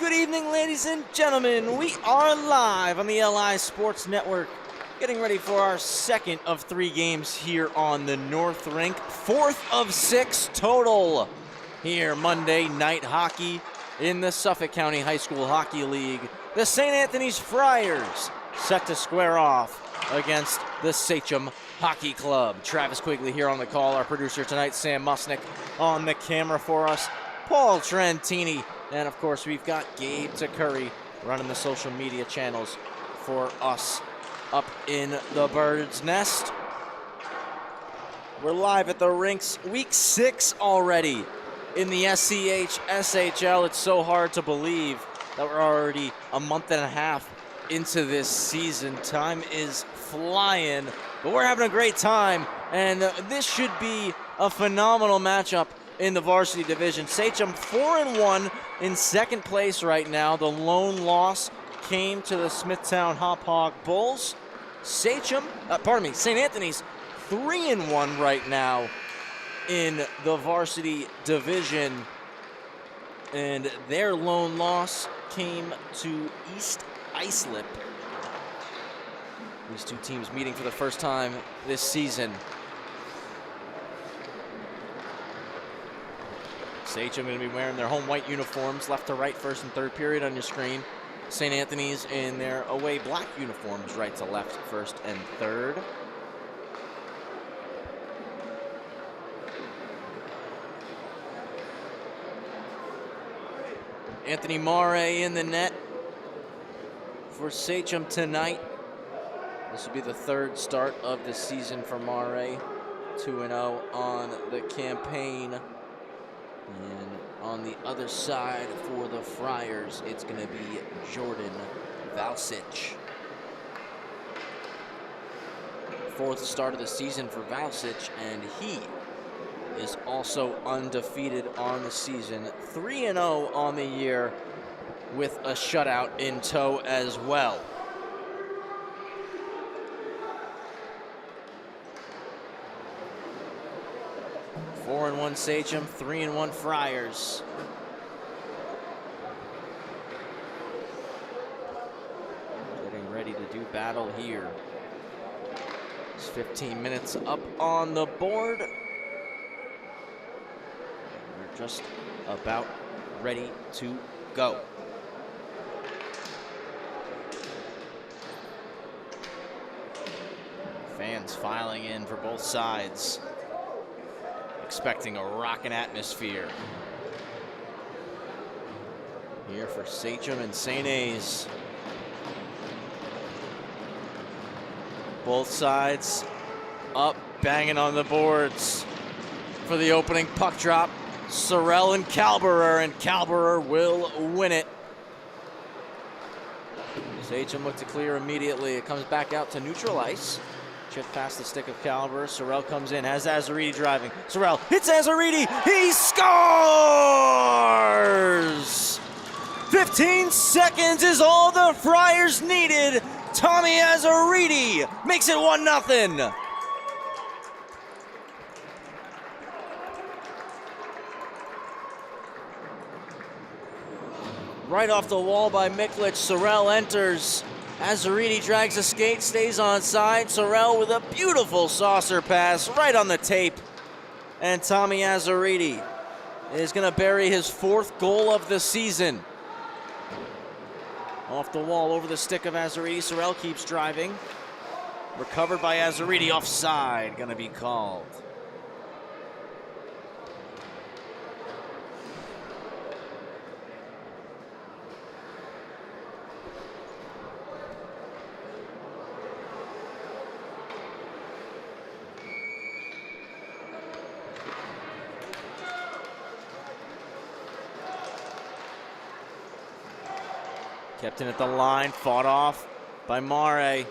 Good evening, ladies and gentlemen. We are live on the LI Sports Network, getting ready for our second of 3 games here on the North Rink. 4th of 6 total here Monday Night Hockey in the Suffolk County High School Hockey League. The St. Anthony's Friars set to square off against the Sachem Hockey Club. Travis Quigley here on the call. Our producer tonight, Sam Musnick, on the camera for us. Paul Trentini. And, of course, we've got Gabe Curry running the social media channels for us up in the Bird's Nest. We're live at the rinks, week 6 already in the SCHSHL. It's so hard to believe that we're already a month and a half into this season. Time is flying, but we're having a great time, and this should be a phenomenal matchup in the varsity division. Sachem 4-1 in second place right now. The lone loss came to the Smithtown Hop Hog Bulls. St. Anthony's 3-1 right now in the varsity division, and their lone loss came to East Islip. These two teams meeting for the first time this season. Sachem going to be wearing their home white uniforms, left to right, first and third period on your screen. St. Anthony's in their away black uniforms, right to left, first and third. Anthony Mare in the net for Sachem tonight. This will be the third start of the season for Mare. 2-0 on the campaign. And on the other side for the Friars, it's going to be Jordan Valsich. 4th start of the season for Valsich, and he is also undefeated on the season. 3-0 on the year with a shutout in tow as well. Four and 1 Sachem, 3-1 Friars. Getting ready to do battle here. It's 15 minutes up on the board. We're just about ready to go. Fans filing in for both sides, expecting a rockin' atmosphere here for Sachem and St. A's. Both sides up, banging on the boards for the opening puck drop. Sorrell and Calberer will win it. Sachem looked to clear immediately. It comes back out to neutral ice. Chip past the stick of Calberer. Sorrell comes in, has Azaridi driving. Sorrell hits Azaridi. He scores! 15 seconds is all the Friars needed. Tommy Azaridi makes it 1-0. Right off the wall by Miklich. Sorrell enters. Azaridi drags a skate, stays on side. Sorrell with a beautiful saucer pass right on the tape. And Tommy Azaridi is going to bury his 4th goal of the season. Off the wall, over the stick of Azaridi. Sorrell keeps driving. Recovered by Azaridi, offside, going to be called. Kept in at the line, fought off by Mare.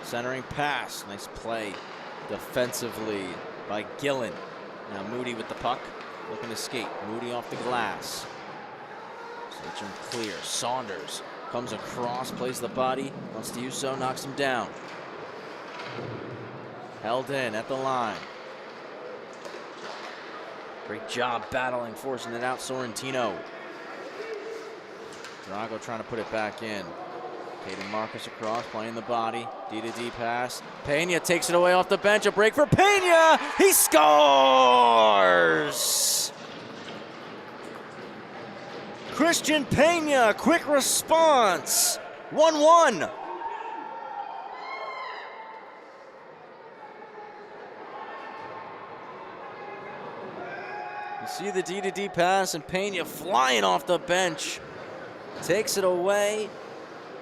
Centering pass, nice play defensively by Gillen. Now Moody with the puck, looking to skate. Moody off the glass. Sachem clear. Saunders comes across, plays the body, wants to use so, knocks him down. Held in at the line. Great job battling, forcing it out, Sorrentino. Drago trying to put it back in. Caden Marcus across, playing the body. D-to-D pass. Pena takes it away off the bench. A break for Pena. He scores! Christian Pena, quick response. 1-1. You see the D-to-D pass and Pena flying off the bench. Takes it away.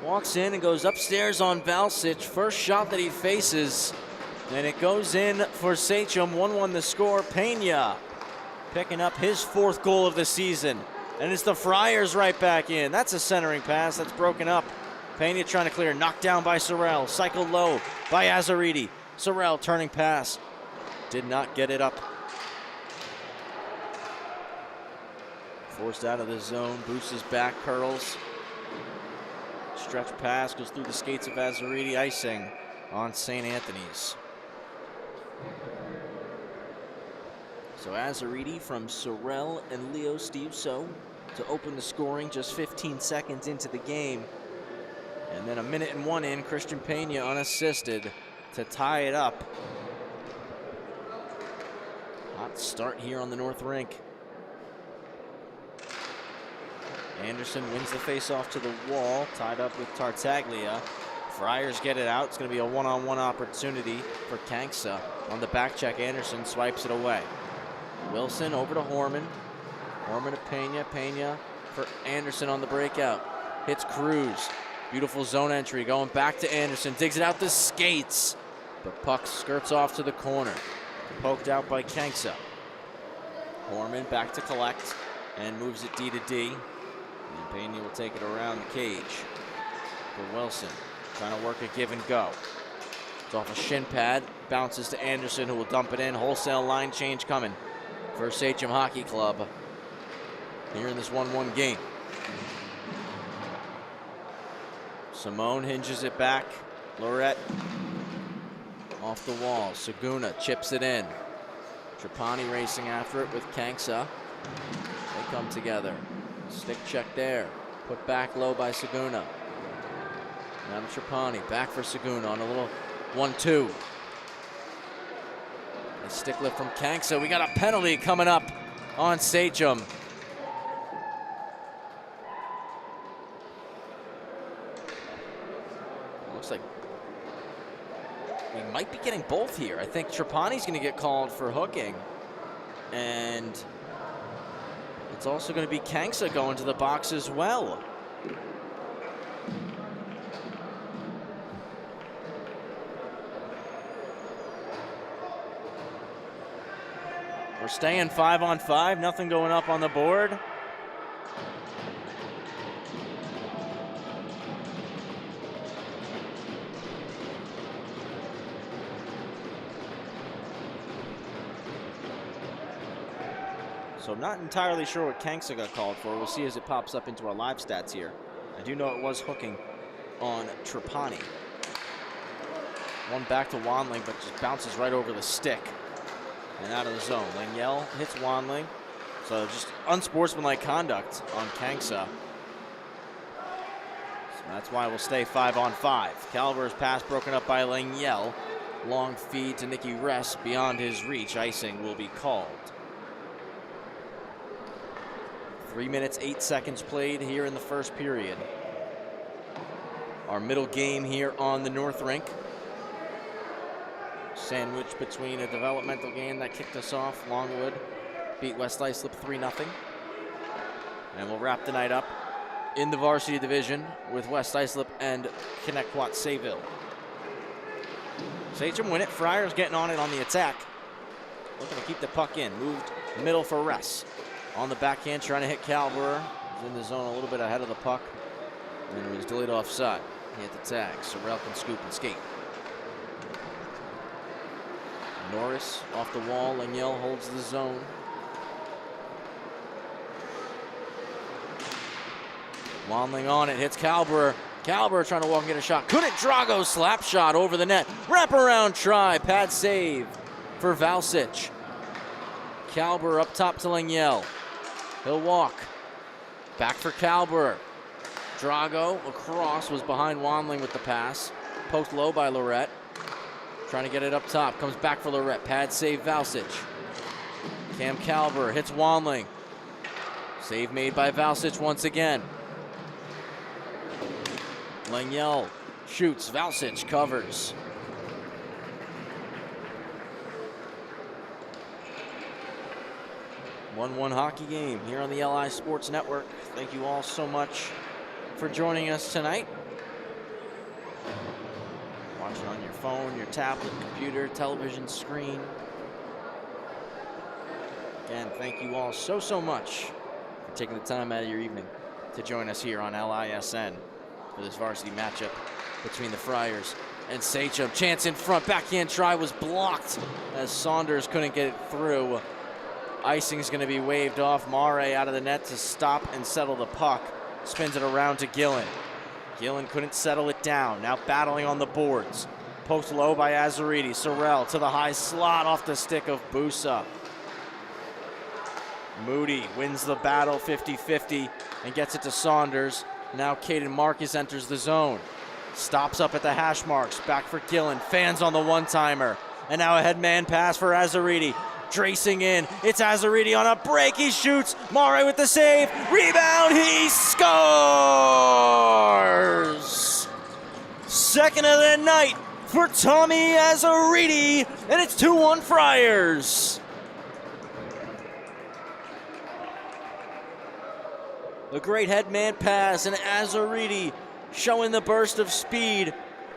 Walks in and goes upstairs on Valsic. First shot that he faces. And it goes in for Sachem. 1-1 the score. Pena picking up his 4th goal of the season. And it's the Friars right back in. That's a centering pass that's broken up. Pena trying to clear. Knocked down by Sorrell. Cycled low by Azariti. Sorrell turning pass. Did not get it up. Forced out of the zone. Boosts his back. Curls. Stretch pass goes through the skates of Azariti, icing on St. Anthony's. So Azariti from Sorrell and Leo Steveso to open the scoring just 15 seconds into the game. And then 1:01 in, Christian Pena unassisted to tie it up. Hot start here on the North Rink. Anderson wins the faceoff to the wall, tied up with Tartaglia. Friars get it out. It's going to be a one-on-one opportunity for Kanksa. On the back check, Anderson swipes it away. Wilson over to Horman. Horman to Pena. Pena for Anderson on the breakout. Hits Cruz. Beautiful zone entry going back to Anderson. Digs it out the skates. But puck skirts off to the corner. Poked out by Kanksa. Horman back to collect and moves it D-to-D. And Pena will take it around the cage for Wilson. Trying to work a give and go. It's off a shin pad. Bounces to Anderson, who will dump it in. Wholesale line change coming for Sachem Hockey Club here in this 1-1 game. Simone hinges it back. Lorette off the wall. Saguna chips it in. Trapani racing after it with Kanksa. They come together. Stick check there. Put back low by Saguna. Now to Trapani. Back for Saguna on a little 1-2. A stick lift from Kanksa. We got a penalty coming up on Sachem. Looks like we might be getting both here. I think Trapani's going to get called for hooking. And it's also going to be Kanksa going to the box as well. We're staying 5-on-5, nothing going up on the board. So I'm not entirely sure what Kanksa got called for. We'll see as it pops up into our live stats here. I do know it was hooking on Trapani. One back to Wanling, but just bounces right over the stick and out of the zone. Laniel hits Wanling. So just unsportsmanlike conduct on Kanksa. So that's why we'll stay 5-on-5. Caliber's pass broken up by Laniel. Long feed to Nicky Ress beyond his reach. Icing will be called. 3 minutes, 8 seconds played here in the first period. Our middle game here on the North Rink. Sandwiched between a developmental game that kicked us off. Longwood beat West Islip 3-0. And we'll wrap the night up in the varsity division with West Islip and Connecticut Sayville. Sachem win it. Friars getting on it on the attack. Looking to keep the puck in. Moved middle for Ress. On the backhand, trying to hit Calver. He's in the zone a little bit ahead of the puck. And it was delayed offside. He hit the tag. Sorrell can scoop and skate. Norris off the wall. Laniel holds the zone. Wanling on it. Hits Calber. Calber trying to walk and get a shot. Couldn't. Drago slap shot over the net. Wraparound try. Pad save for Valsic. Calber up top to Laniel. He'll walk. Back for Calber. Drago across, was behind Wanling with the pass. Post low by Lorette. Trying to get it up top. Comes back for Lorette. Pad save Valsic. Cam Calver hits Wanling. Save made by Valsic once again. Langnell shoots. Valsic covers. One hockey game here on the LI Sports Network. Thank you all so much for joining us tonight. Watching on your phone, your tablet, computer, television screen. Again, thank you all so much for taking the time out of your evening to join us here on LISN for this varsity matchup between the Friars and Sachem. Chance in front, backhand try was blocked as Saunders couldn't get it through. Icing is going to be waved off. Mare out of the net to stop and settle the puck. Spins it around to Gillen. Gillen couldn't settle it down. Now battling on the boards. Post low by Azaridi. Sorrell to the high slot off the stick of Busa. Moody wins the battle 50-50 and gets it to Saunders. Now Caden Marcus enters the zone. Stops up at the hash marks. Back for Gillen. Fans on the one-timer. And now a head man pass for Azaridi. Tracing in, it's Azaridi on a break, he shoots, Mare with the save, rebound, he scores! Second of the night for Tommy Azaridi, and it's 2-1 Friars. A great head man pass, and Azaridi showing the burst of speed.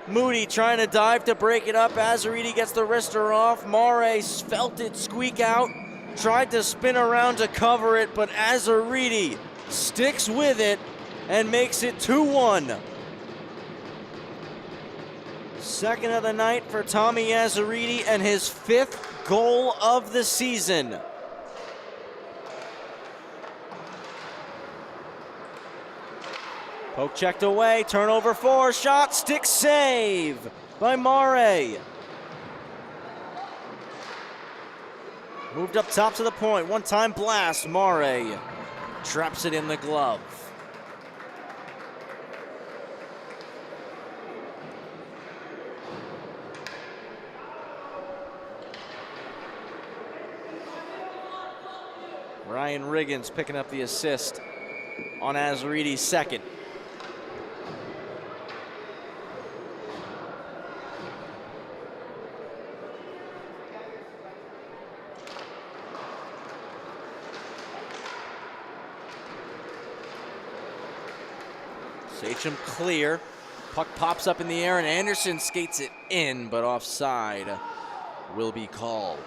Moody trying to dive to break it up. Azaridi gets the wrister off. Mare felt it squeak out. Tried to spin around to cover it, but Azaridi sticks with it and makes it 2-1. Second of the night for Tommy Azaridi and his 5th goal of the season. Poke checked away, turnover 4, shot, stick save by Mare. Moved up top to the point, one-time blast, Mare traps it in the glove. Ryan Riggins picking up the assist on Azaridi's second. Sachem clear. Puck pops up in the air and Anderson skates it in, but offside will be called.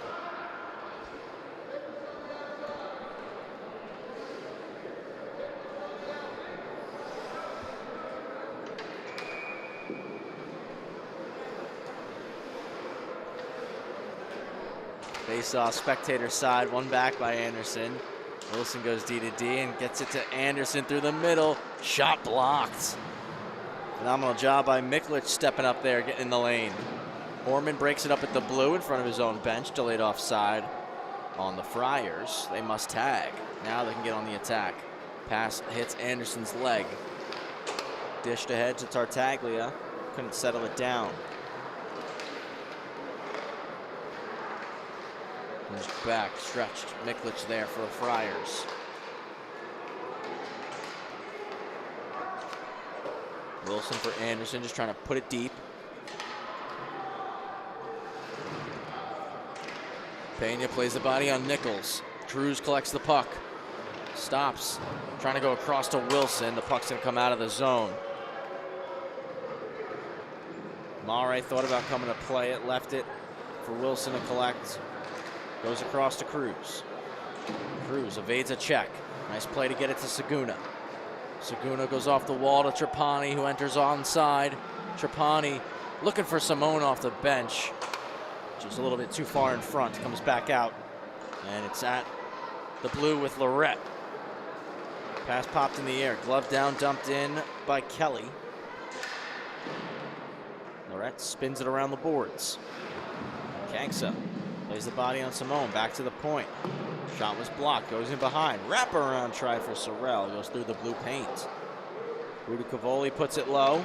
Face-off, spectator side, one back by Anderson. Wilson goes D to D and gets it to Anderson through the middle. Shot blocked. Phenomenal job by Miklich stepping up there, getting in the lane. Orman breaks it up at the blue in front of his own bench. Delayed offside on the Friars. They must tag. Now they can get on the attack. Pass hits Anderson's leg. Dished ahead to Tartaglia. Couldn't settle it down. Pushed back, stretched. Miklich there for the Friars. Wilson for Anderson, just trying to put it deep. Pena plays the body on Nichols. Cruz collects the puck. Stops, trying to go across to Wilson. The puck's gonna come out of the zone. Mare thought about coming to play it, left it for Wilson to collect. Goes across to Cruz. Cruz evades a check. Nice play to get it to Saguna. Saguna goes off the wall to Trapani, who enters onside. Trapani looking for Simone off the bench. Just a little bit too far in front. Comes back out. And it's at the blue with Lorette. Pass popped in the air. Glove down, dumped in by Kelly. Lorette spins it around the boards. Kanksa plays the body on Simone, back to the point. Shot was blocked, goes in behind. Wraparound try for Sorrell, goes through the blue paint. Budicavoli puts it low.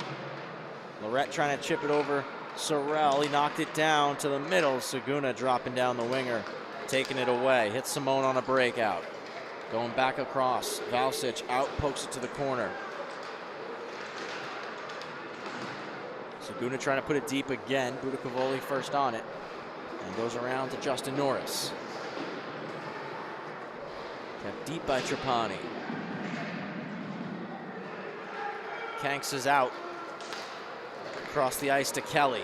Lorette trying to chip it over Sorrell. He knocked it down to the middle. Saguna dropping down the winger, taking it away. Hits Simone on a breakout. Going back across. Valsic out, pokes it to the corner. Saguna trying to put it deep again. Budicavoli first on it. And goes around to Justin Norris. Kept deep by Trapani. Kanks is out. Across the ice to Kelly.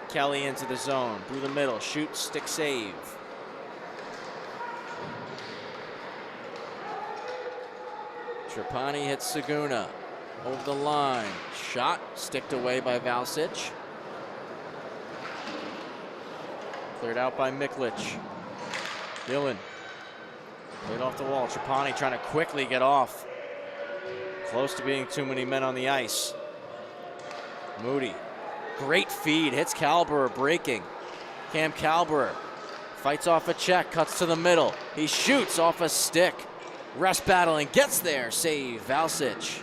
Kelly into the zone. Through the middle. Shoots, stick save. Trapani hits Saguna. Over the line. Shot. Sticked away by Valsic. Cleared out by Miklich. Dillon. Played off the wall. Trapani trying to quickly get off. Close to being too many men on the ice. Moody. Great feed. Hits Calberer breaking. Cam Calberer fights off a check. Cuts to the middle. He shoots off a stick. Rest battling. Gets there. Save. Valsic.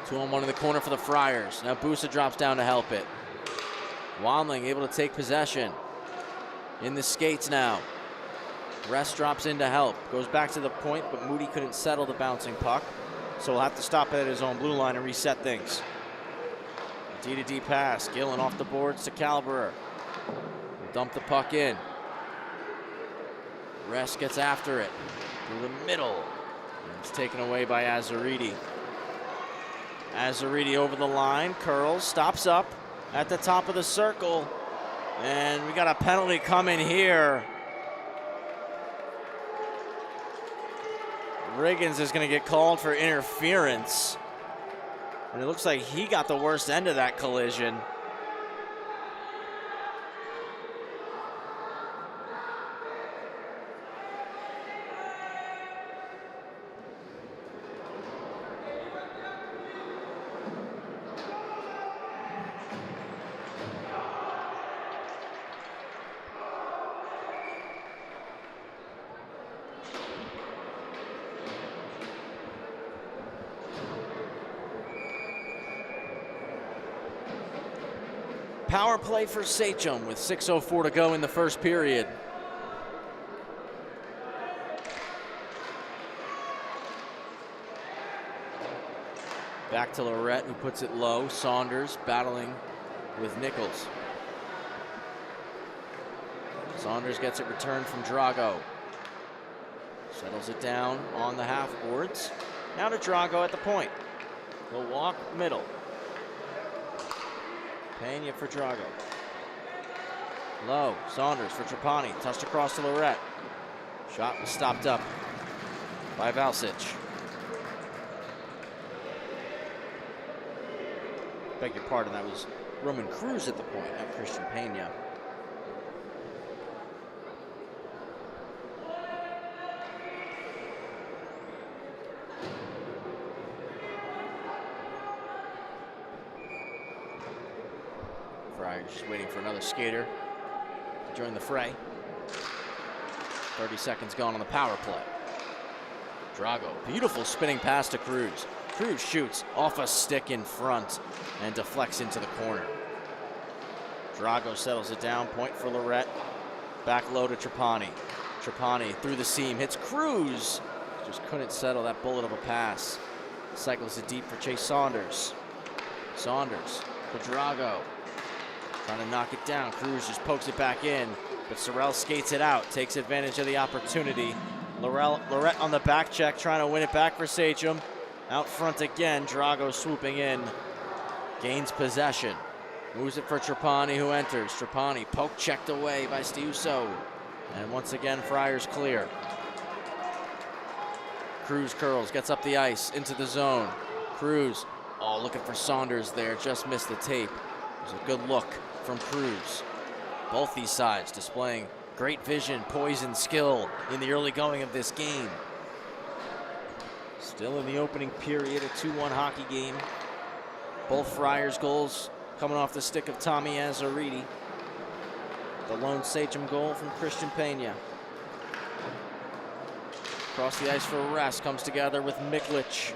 Two on one in the corner for the Friars. Now Busa drops down to help it. Wanling able to take possession. In the skates now. Rest drops in to help. Goes back to the point, but Moody couldn't settle the bouncing puck. So we'll have to stop it at his own blue line and reset things. D-to-D pass. Gillen off the boards to Calberer. Dump the puck in. Rest gets after it. Through the middle. And it's taken away by Azzariti. Azzariti over the line. Curls. Stops up at the top of the circle. And we got a penalty coming here. Riggins is going to get called for interference. And it looks like he got the worst end of that collision. Power play for Sachem with 6:04 to go in the first period. Back to Lorette, who puts it low. Saunders battling with Nichols. Saunders gets it returned from Drago. Settles it down on the half boards. Now to Drago at the point. He'll walk middle. Pena for Drago. Low. Saunders for Trapani. Touched across to Lorette. Shot was stopped up by Valsic. Beg your pardon, that was Roman Cruz at the point, not Christian Pena. Friars just waiting for another skater to join the fray. 30 seconds gone on the power play. Drago, beautiful spinning pass to Cruz. Cruz shoots off a stick in front and deflects into the corner. Drago settles it down, point for Lorette. Back low to Trapani. Trapani through the seam, hits Cruz. Just couldn't settle that bullet of a pass. Cycles it deep for Chase Saunders. Saunders for Drago. Trying to knock it down. Cruz just pokes it back in, but Sorrell skates it out, takes advantage of the opportunity. Lorette on the back check, trying to win it back for Sachem. Out front again, Drago swooping in, gains possession. Moves it for Trapani, who enters. Trapani poke checked away by Stiuso. And once again, Friars clear. Cruz curls, gets up the ice, into the zone. Cruz, oh, looking for Saunders there, just missed the tape. It was a good look from Cruz. Both these sides displaying great vision, poise, and skill in the early going of this game. Still in the opening period, a 2-1 hockey game. Both Friars goals coming off the stick of Tommy Azzariti. The lone Sachem goal from Christian Pena. Across the ice for Rest, comes together with Miklic.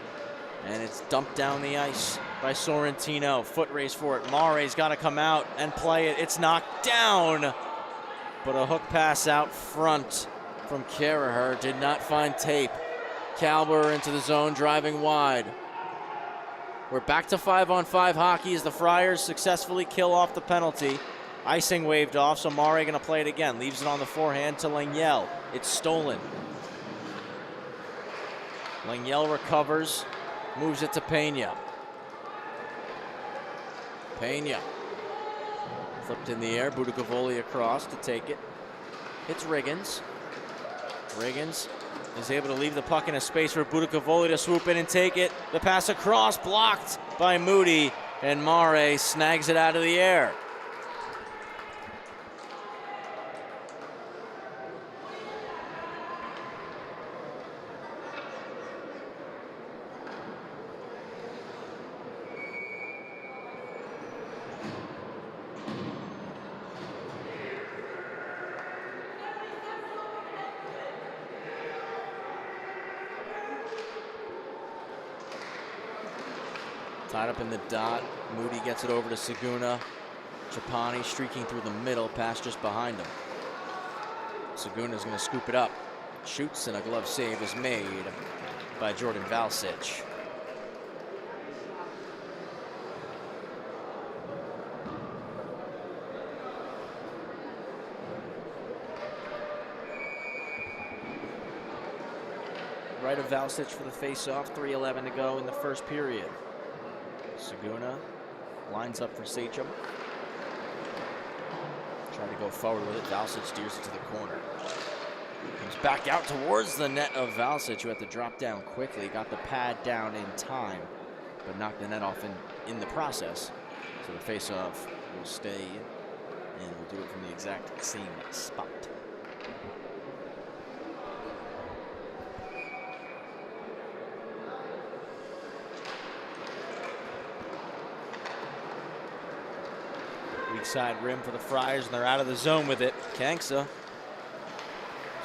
And it's dumped down the ice by Sorrentino. Foot race for it. Mare's got to come out and play it. It's knocked down. But a hook pass out front from Karaher did not find tape. Kalber into the zone, driving wide. We're back to 5-on-5 hockey as the Friars successfully kill off the penalty. Icing waved off, so Mare going to play it again. Leaves it on the forehand to Lengyel. It's stolen. Lengyel recovers, moves it to Pena. Pena. Flipped in the air, Budicavoli across to take it. Hits Riggins. Riggins is able to leave the puck in a space for Budicavoli to swoop in and take it. The pass across, blocked by Moody, and Mare snags it out of the air. Tied up in the dot. Moody gets it over to Saguna. Trapani streaking through the middle, pass just behind him. Saguna's going to scoop it up. Shoots, and a glove save is made by Jordan Valsic. Right of Valsic for the face-off. 3:11 to go in the first period. Saguna lines up for Sachem. Trying to go forward with it. Valsic steers it to the corner. Comes back out towards the net of Valsic, who had to drop down quickly. Got the pad down in time, but knocked the net off in the process. So the face-off will stay, and we'll do it from the exact same spot. Weak side rim for the Friars, and they're out of the zone with it. Kanksa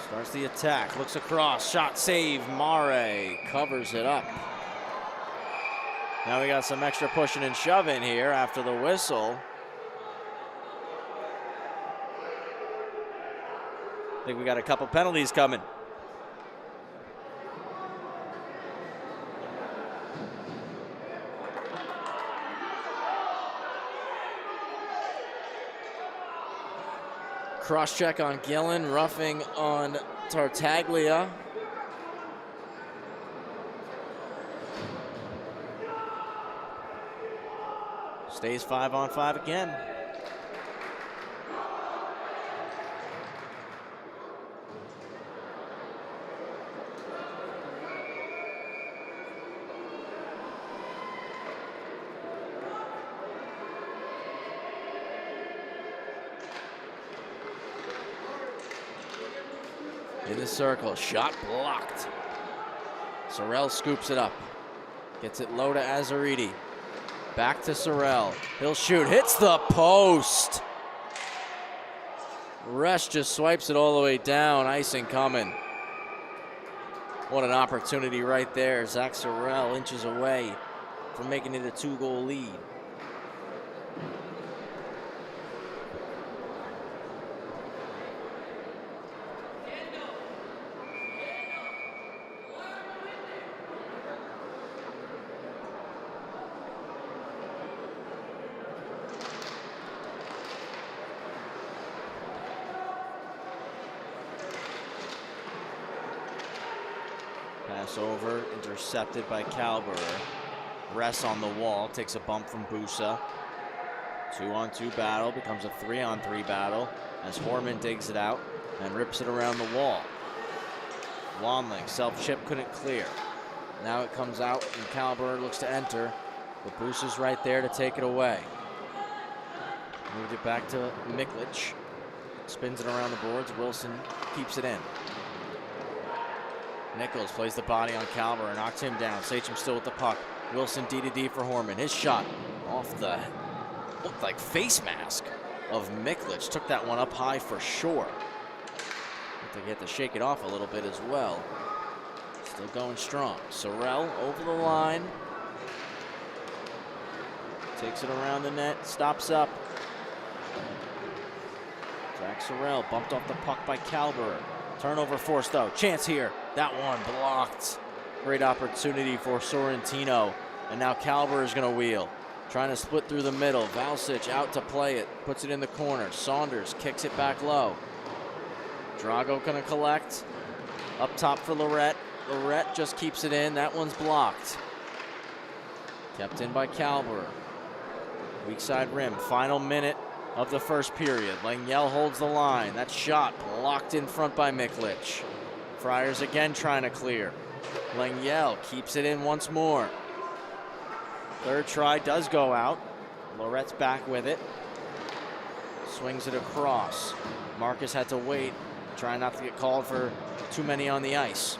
starts the attack, looks across, shot save. Mare covers it up. Now we got some extra pushing and shoving here after the whistle. I think we got a couple penalties coming. Cross-check on Gillen, roughing on Tartaglia. Stays 5-on-5 again. In the circle, shot blocked. Sorrell scoops it up. Gets it low to Azaridi. Back to Sorrell. He'll shoot, hits the post. Rest just swipes it all the way down, icing coming. What an opportunity right there. Zach Sorrell inches away from making it a 2-goal lead. Pass over, intercepted by Kalber. Rests on the wall, takes a bump from Busa. 2-on-2 battle, becomes a 3-on-3 battle as Horman digs it out and rips it around the wall. Wanling, self-chip, couldn't clear. Now it comes out and Kalber looks to enter, but Busa's right there to take it away. Moved it back to Miklic. Spins it around the boards, Wilson keeps it in. Nichols plays the body on Kalber and knocks him down. Sachem still with the puck. Wilson D-to-D for Horman. His shot off the, looked like face mask of Miklic. Took that one up high for sure. I think he had to shake it off a little bit as well. Still going strong. Sorrell over the line. Takes it around the net, stops up. Zach Sorrell bumped off the puck by Calber. Turnover forced though. Chance here. That one blocked. Great opportunity for Sorrentino. And now Calber is going to wheel. Trying to split through the middle. Valsic out to play it. Puts it in the corner. Saunders kicks it back low. Drago going to collect. Up top for Lorette. Lorette just keeps it in. That one's blocked. Kept in by Calber. Weak side rim. Final minute of the first period. Langiel holds the line. That shot blocked in front by Miklich. Friars again trying to clear. Langiel keeps it in once more. Third try does go out. Lorette's back with it. Swings it across. Marcus had to wait. Trying not to get called for too many on the ice.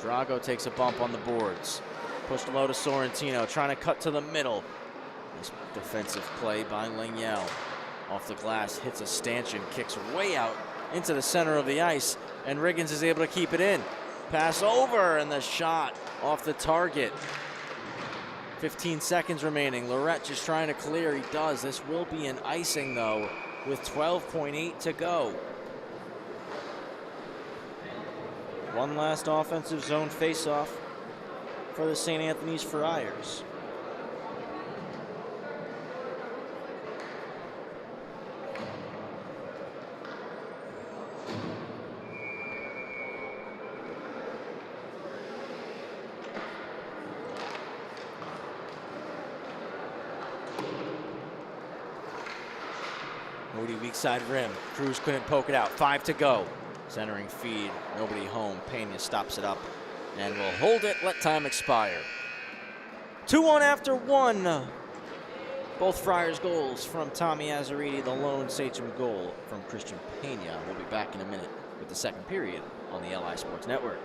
Drago takes a bump on the boards. Pushed low to Sorrentino, trying to cut to the middle. Nice defensive play by Langiel. Off the glass, hits a stanchion, kicks way out into the center of the ice, and Riggins is able to keep it in. Pass over, and the shot off the target. 15 seconds remaining. Lorette just trying to clear. He does. This will be an icing, though, with 12.8 to go. One last offensive zone faceoff for the St. Anthony's Friars. Moody weak side rim. Cruz couldn't poke it out. 5 to go. Centering feed. Nobody home. Pena stops it up and will hold it. Let time expire. 2-1 after 1. Both Friars goals from Tommy Azzariti. The lone Sachem goal from Christian Pena. We'll be back in a minute with the second period on the LI Sports Network.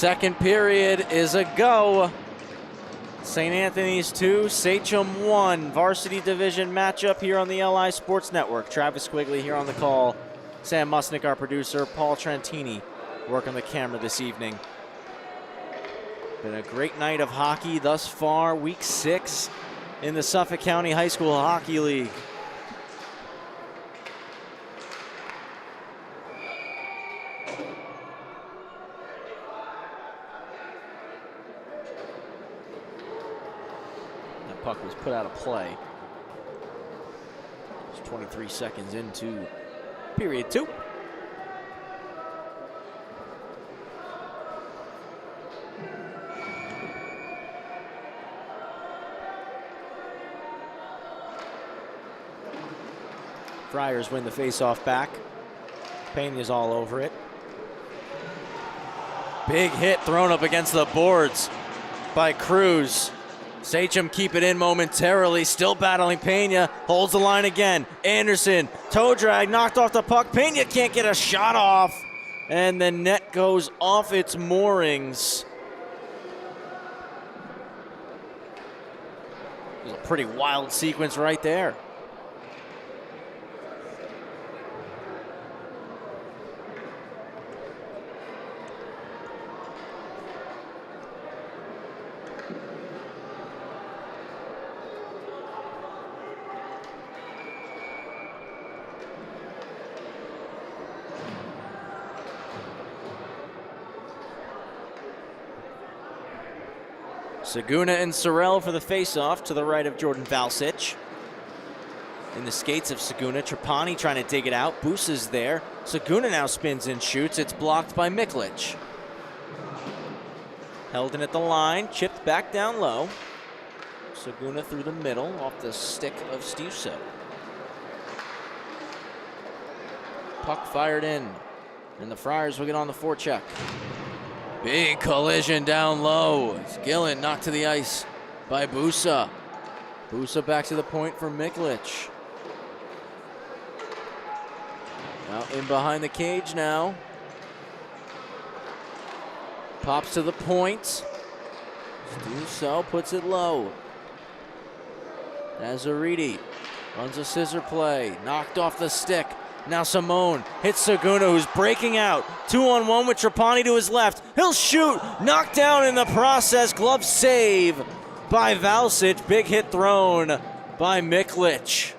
Second period is a go. St. Anthony's 2, Sachem 1. Varsity division matchup here on the LI Sports Network. Travis Quigley here on the call. Sam Musnick, our producer. Paul Trentini working the camera this evening. Been a great night of hockey thus far. Week 6 in the Suffolk County High School Hockey League. Puck was put out of play. It's 23 seconds into period 2. Friars win the face-off back. Pena's all over it. Big hit thrown up against the boards by Cruz. Sachem keep it in momentarily, still battling Pena, holds the line again. Anderson, toe drag, knocked off the puck. Pena can't get a shot off, and the net goes off its moorings. It was a pretty wild sequence right there. Saguna and Sorrell for the face-off to the right of Jordan Valsich. In the skates of Saguna, Trapani trying to dig it out. Busa's there. Saguna now spins and shoots. It's blocked by Miklich. Held in at the line, chipped back down low. Saguna through the middle off the stick of Stiuso. Puck fired in, and the Friars will get on the forecheck. Big collision down low. Gillen knocked to the ice by Busa. Busa back to the point for Miklich. Now in behind the cage now. Pops to the point. Stiuso puts it low. Nazaridi runs a scissor play. Knocked off the stick. Now Simone hits Saguna, who's breaking out. 2-on-1 with Trapani to his left. He'll shoot. Knocked down in the process. Glove save by Valsich. Big hit thrown by Miklich.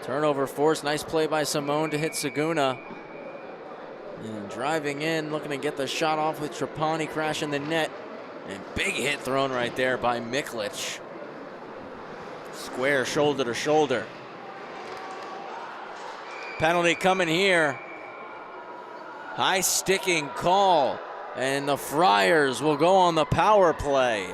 Turnover force. Nice play by Simone to hit Saguna. And driving in, looking to get the shot off with Trapani crashing the net. And big hit thrown right there by Miklich. Square, shoulder to shoulder. Penalty coming here. High sticking call. And the Friars will go on the power play.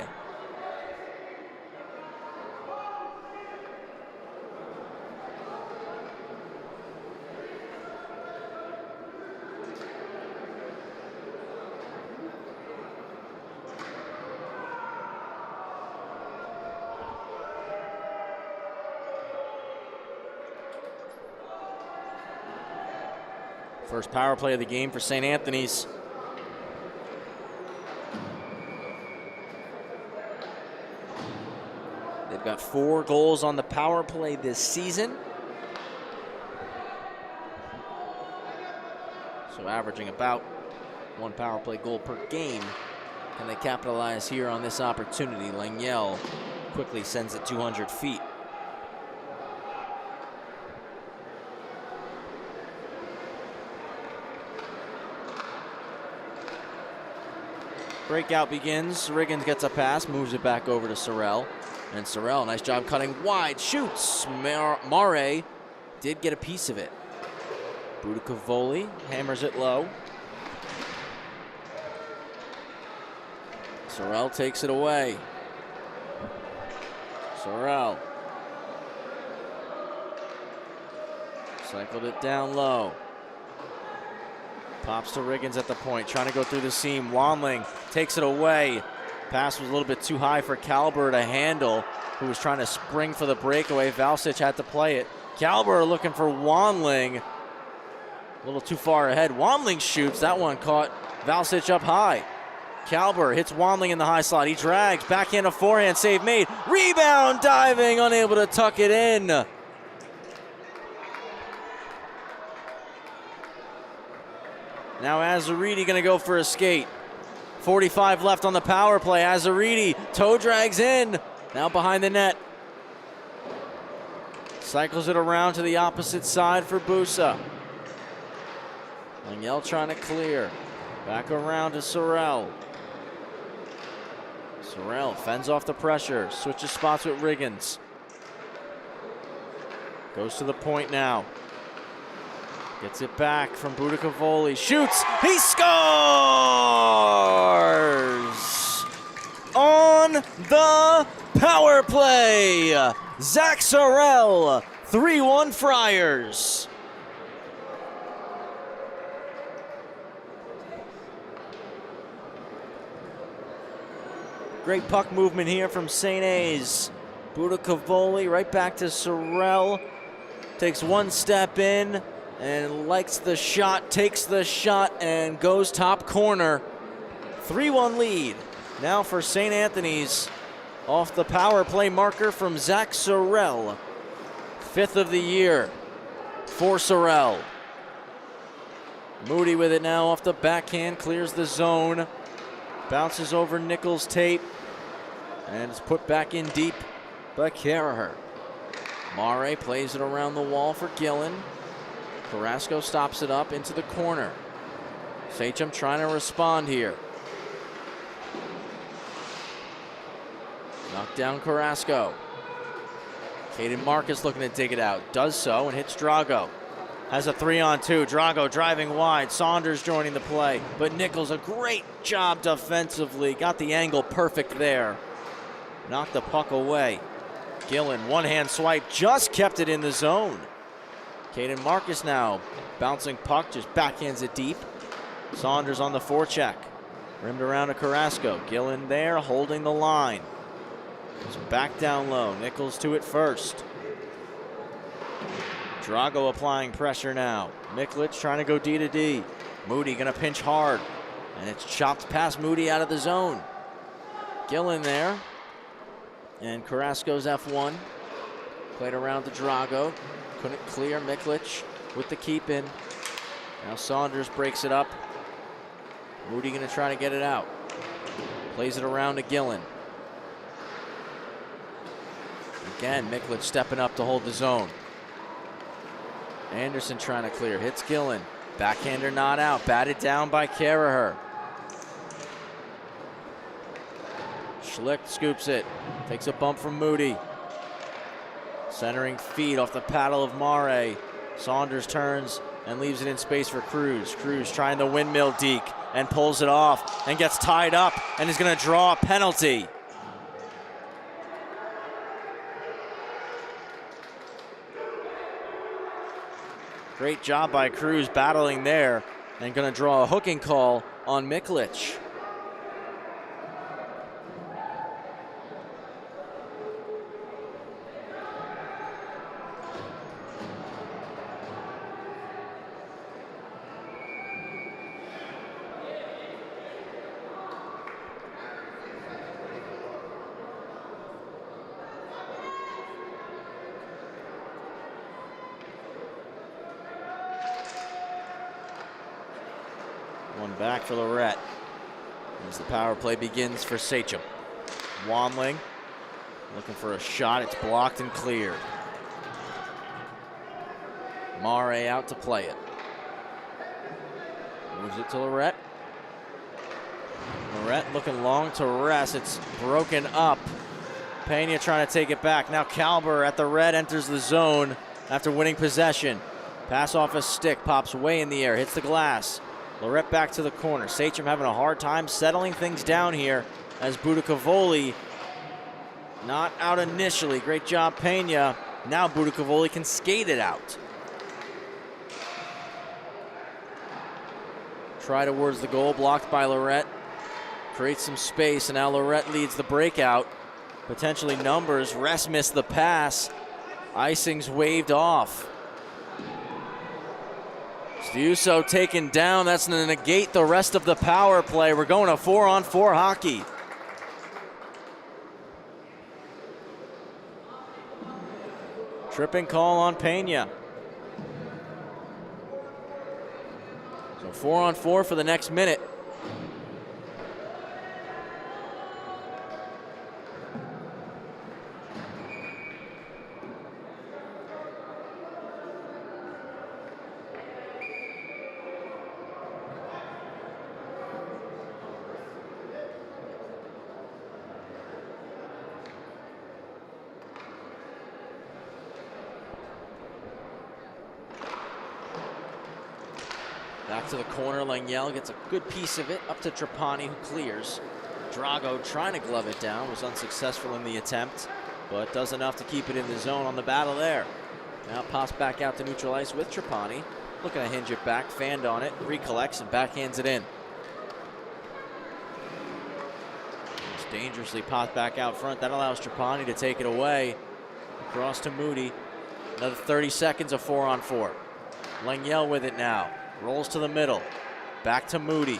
First power play of the game for St. Anthony's. They've got 4 goals on the power play this season. So averaging about 1 power play goal per game. Can they capitalize here on this opportunity? Langiel quickly sends it 200 feet. Breakout begins. Riggins gets a pass, moves it back over to Sorrell. And Sorrell, nice job cutting wide, shoots. Mare did get a piece of it. Budicavoli hammers it low. Sorrell takes it away. Sorrell. Cycled it down low. Pops to Riggins at the point, trying to go through the seam. Wanling takes it away. Pass was a little bit too high for Calber to handle, who was trying to spring for the breakaway. Valsich had to play it. Calber looking for Wanling. A little too far ahead. Wanling shoots. That one caught Valsich up high. Calber hits Wanling in the high slot. He drags. Backhand to forehand. Save made. Rebound diving. Unable to tuck it in. Now Azaridi going to go for a skate. 45 left on the power play. Azaridi toe drags in. Now behind the net. Cycles it around to the opposite side for Busa. Langiel trying to clear. Back around to Sorrell. Sorrell fends off the pressure. Switches spots with Riggins. Goes to the point now. Gets it back from Budakavoli. Shoots. He scores! On the power play, SCHSHL, 3-1 Friars. Great puck movement here from St. A's. Budakavoli right back to Sorrell. Takes one step in and likes the shot, takes the shot, and goes top corner. 3-1 lead now for St. Anthony's off the power play marker from Zach Sorrell. 5th of the year for Sorrell. Moody with it now off the backhand, clears the zone. Bounces over Nichols' tape, and it's put back in deep by Carraher. Mare plays it around the wall for Gillen. Carrasco stops it up into the corner. Sachem trying to respond here. Knocked down Carrasco. Caden Marcus looking to dig it out. Does so and hits Drago. Has a 3-on-2. Drago driving wide. Saunders joining the play. But Nichols, a great job defensively. Got the angle perfect there. Knocked the puck away. Gillen, one-hand swipe. Just kept it in the zone. Caden Marcus now. Bouncing puck. Just backhands it deep. Saunders on the forecheck. Rimmed around to Carrasco. Gillen there holding the line. Just back down low. Nichols to it first. Drago applying pressure now. Miklich trying to go D to D. Moody gonna pinch hard. And it's chopped past Moody out of the zone. Gillen there. And Carrasco's F1. Played around to Drago. Couldn't clear. Miklich with the keep in. Now Saunders breaks it up. Moody gonna try to get it out. Plays it around to Gillen. Again, Miklich stepping up to hold the zone. Anderson trying to clear, hits Gillen. Backhander not out, batted down by Carraher. Schlick scoops it, takes a bump from Moody. Centering feed off the paddle of Mare. Saunders turns and leaves it in space for Cruz. Cruz trying the windmill deke and pulls it off and gets tied up and is gonna draw a penalty. Great job by Cruz battling there and going to draw a hooking call on Miklich. One back for Lorette as the power play begins for Sachem. Wanling looking for a shot. It's blocked and cleared. Mare out to play it. Moves it to Lorette. Lorette looking long to rest. It's broken up. Pena trying to take it back. Now Kalber at the red enters the zone after winning possession. Pass off a stick, pops way in the air, hits the glass. Lorette back to the corner. Sachem having a hard time settling things down here as Budakavoli not out initially. Great job, Pena. Now Budakavoli can skate it out. Try towards the goal, blocked by Lorette. Creates some space, and now Lorette leads the breakout. Potentially numbers. Rest missed the pass. Icing's waved off. Stiuso taken down. That's going to negate the rest of the power play. We're going to 4-on-4 hockey. Tripping call on Pena. So 4-on-4 for the next minute. Back to the corner, Lengyel gets a good piece of it, up to Trapani, who clears. Drago trying to glove it down, was unsuccessful in the attempt, but does enough to keep it in the zone on the battle there. Now pops back out to neutral ice with Trapani, looking to hinge it back, fanned on it, recollects and backhands it in. Just dangerously popped back out front, that allows Trapani to take it away. Across to Moody, another 30 seconds of 4-on-4. Lengyel with it now. Rolls to the middle. Back to Moody.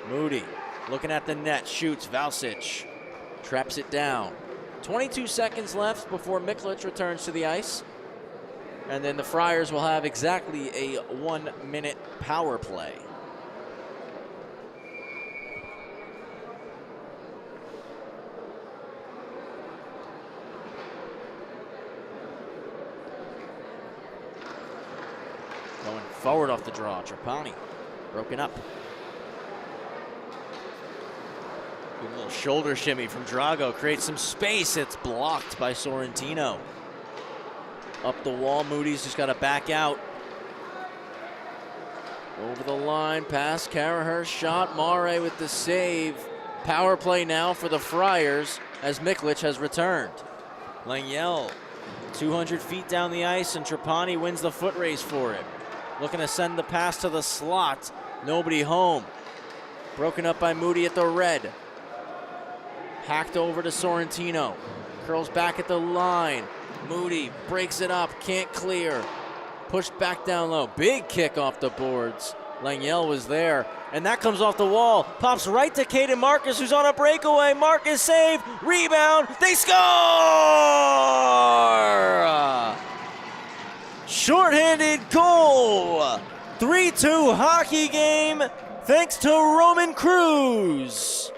Moody looking at the net. Shoots. Valsic traps it down. 22 seconds left before Miklich returns to the ice. And then the Friars will have exactly a 1-minute power play. Going forward off the draw, Trapani broken up. Good little shoulder shimmy from Drago, creates some space. It's blocked by Sorrentino. Up the wall, Moody's just got to back out. Over the line, past Carahurst, shot, Mare with the save. Power play now for the Friars as Miklich has returned. Lengyel, 200 feet down the ice, and Trapani wins the foot race for it. Looking to send the pass to the slot. Nobody home. Broken up by Moody at the red. Hacked over to Sorrentino. Curls back at the line. Moody breaks it up, can't clear. Pushed back down low. Big kick off the boards. Lengyel was there, and that comes off the wall. Pops right to Caden Marcus, who's on a breakaway. Marcus save, rebound, they score! Short-handed goal. 3-2 hockey game thanks to Roman Cruz.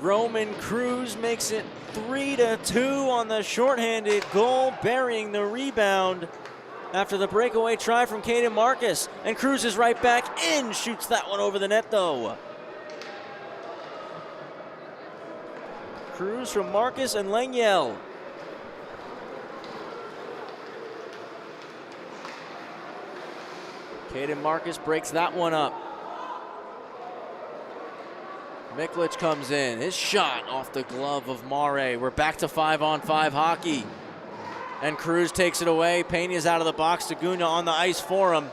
Roman Cruz makes it 3-2 on the shorthanded goal, burying the rebound after the breakaway try from Caden Marcus. And Cruz is right back in, shoots that one over the net though. Cruz from Marcus and Lengyel. Caden Marcus breaks that one up. Miklich comes in, his shot off the glove of Mare. We're back to 5-on-5 hockey. And Cruz takes it away. Peña's out of the box. Saguna on the ice for him.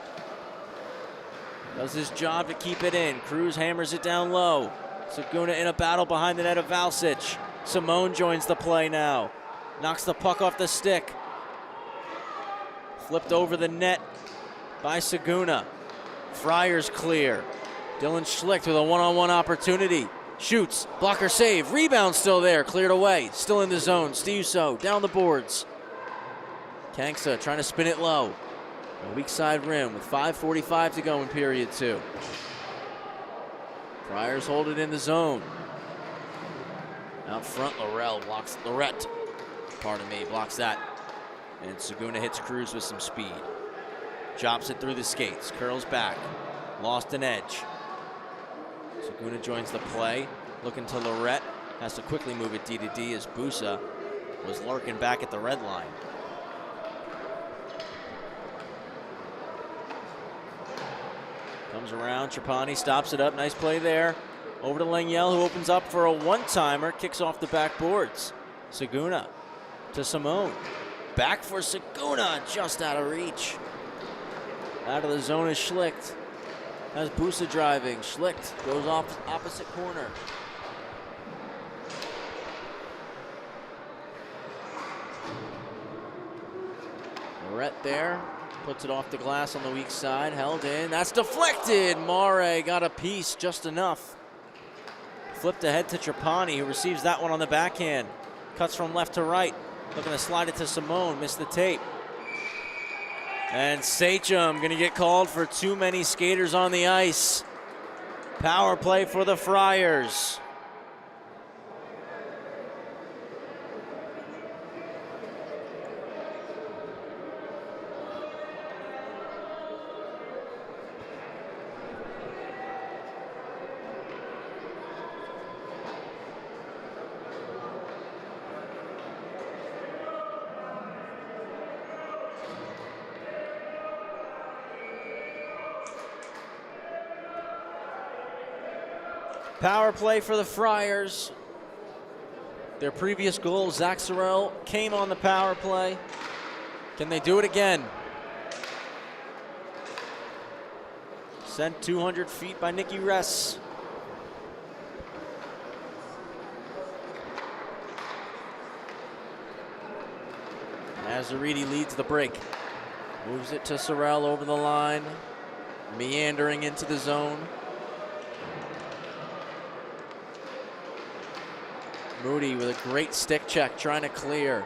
Does his job to keep it in. Cruz hammers it down low. Saguna in a battle behind the net of Valsic. Simone joins the play now. Knocks the puck off the stick. Flipped over the net by Saguna. Friars clear. Dylan Schlicht with a one-on-one opportunity. Shoots, blocker save, rebound still there, cleared away. Still in the zone, Stiuso down the boards. Kanksa trying to spin it low. A weak side rim with 5:45 to go in period 2. Friars hold it in the zone. Out front, Lorette blocks that. And Saguna hits Cruz with some speed. Chops it through the skates, curls back, lost an edge. Saguna joins the play, looking to Lorette. Has to quickly move it D-to-D as Busa was lurking back at the red line. Comes around, Trapani stops it up, nice play there. Over to Lengyel, who opens up for a one-timer, kicks off the backboards. Saguna to Simone. Back for Saguna, just out of reach. Out of the zone is Schlicht. Has Busa driving. Schlicht goes off opposite corner. Lorette there. Puts it off the glass on the weak side. Held in. That's deflected. Mare got a piece just enough. Flipped ahead to Trapani, who receives that one on the backhand. Cuts from left to right. Looking to slide it to Simone. Missed the tape. And Sachem going to get called for too many skaters on the ice. Power play for the Friars. Power play for the Friars. Their previous goal, SCHSHL, came on the power play. Can they do it again? Sent 200 feet by Nicky Ress. Azaridi leads the break. Moves it to Sorrell over the line. Meandering into the zone. Moody with a great stick check, trying to clear.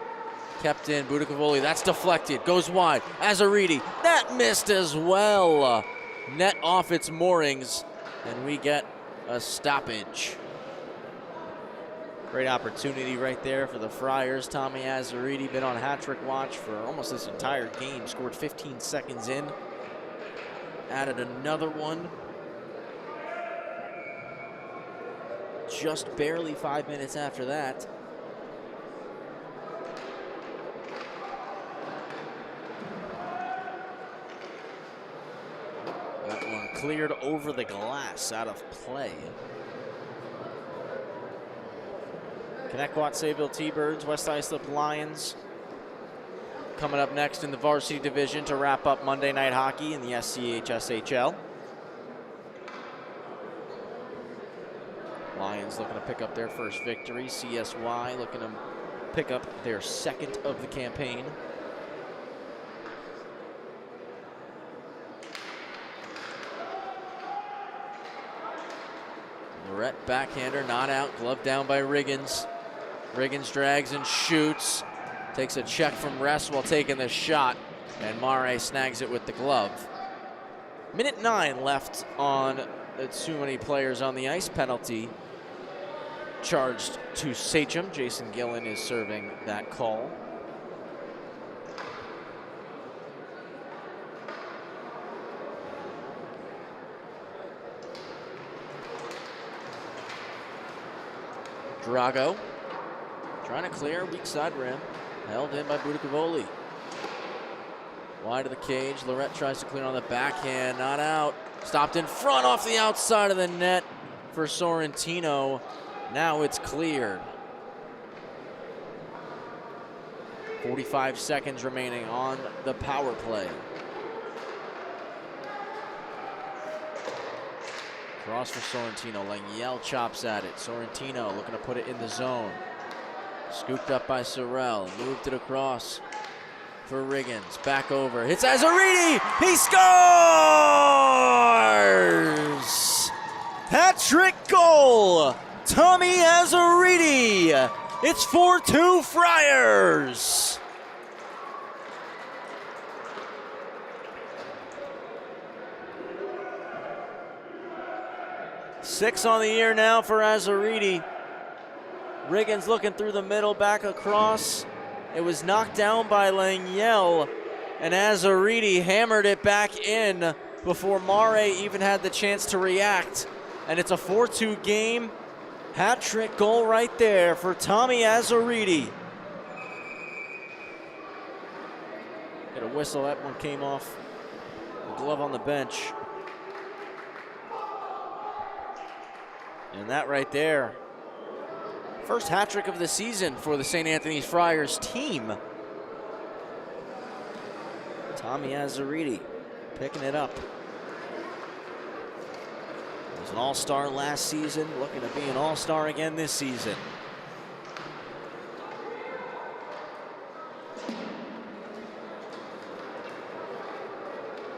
Kept in, Budakavoli, that's deflected, goes wide. Azaridi, that missed as well. Net off its moorings, and we get a stoppage. Great opportunity right there for the Friars. Tommy Azaridi been on hat-trick watch for almost this entire game. Scored 15 seconds in. Added another one. Just barely 5 minutes after that. That one cleared over the glass, out of play. Connecticut Sayville T-Birds, West Islip Lions coming up next in the varsity division to wrap up Monday Night Hockey in the SCHSHL. Lions looking to pick up their first victory. CSY looking to pick up their second of the campaign. Lorette backhander, not out, glove down by Riggins. Riggins drags and shoots. Takes a check from Ress while taking the shot, and Mare snags it with the glove. Minute 9 left on too many players on the ice. Penalty charged to Sachem. Jason Gillen is serving that call. Drago trying to clear, weak side rim. Held in by Budakavoli. Wide of the cage. Lorette tries to clear on the backhand. Not out. Stopped in front off the outside of the net for Sorrentino. Now it's cleared. 45 seconds remaining on the power play. Cross for Sorrentino. Langiel chops at it. Sorrentino looking to put it in the zone. Scooped up by Sorrell. Moved it across for Riggins. Back over. Hits Azaridi. He scores! Hat-trick goal. Tommy Azaridi. It's 4-2 Friars. Six on the year now for Azaridi. Riggins looking through the middle, back across. It was knocked down by Langiel, and Azaridi hammered it back in before Mare even had the chance to react. And it's a 4-2 game. Hat-trick goal right there for Tommy Azaridi. Get a whistle, that one came off. The glove on the bench. And that right there, first hat trick of the season for the St. Anthony's Friars team. Tommy Azaridi picking it up. He was an all-star last season, looking to be an all-star again this season.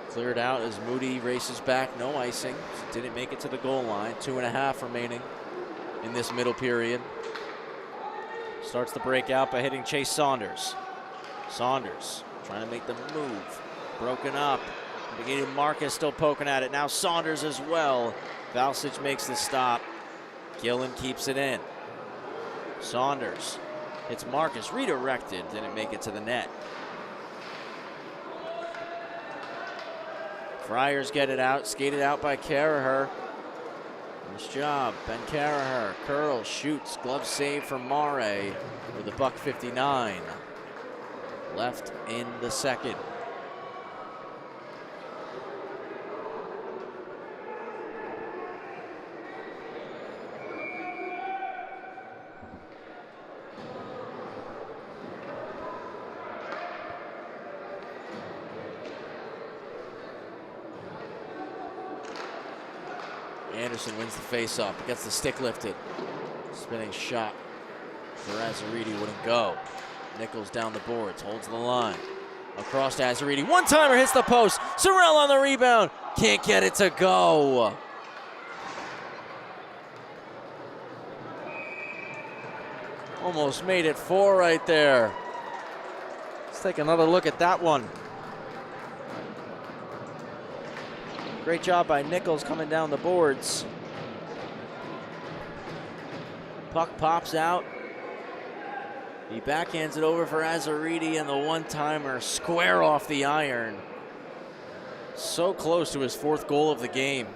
Cleared out as Moody races back, no icing. Didn't make it to the goal line. 2.5 remaining in this middle period. Starts the breakout by hitting Chase Saunders. Saunders trying to make the move. Broken up. Beginning Marcus still poking at it. Now Saunders as well. Valsic makes the stop. Gillen keeps it in. Saunders hits Marcus. Redirected. Didn't make it to the net. Friars get it out. Skated out by Caraher. Nice job, Ben Caraher. Curls, shoots, glove save from Mare with a $1.59 left in the second. Anderson wins the face-off, gets the stick lifted. Spinning shot for Azzariti wouldn't go. Nichols down the boards, holds the line. Across to Azzariti, one-timer hits the post. Sorrell on the rebound, can't get it to go. Almost made it 4 right there. Let's take another look at that one. Great job by Nichols coming down the boards. Puck pops out. He backhands it over for Azzariti, and the one-timer square off the iron. So close to his 4th goal of the game.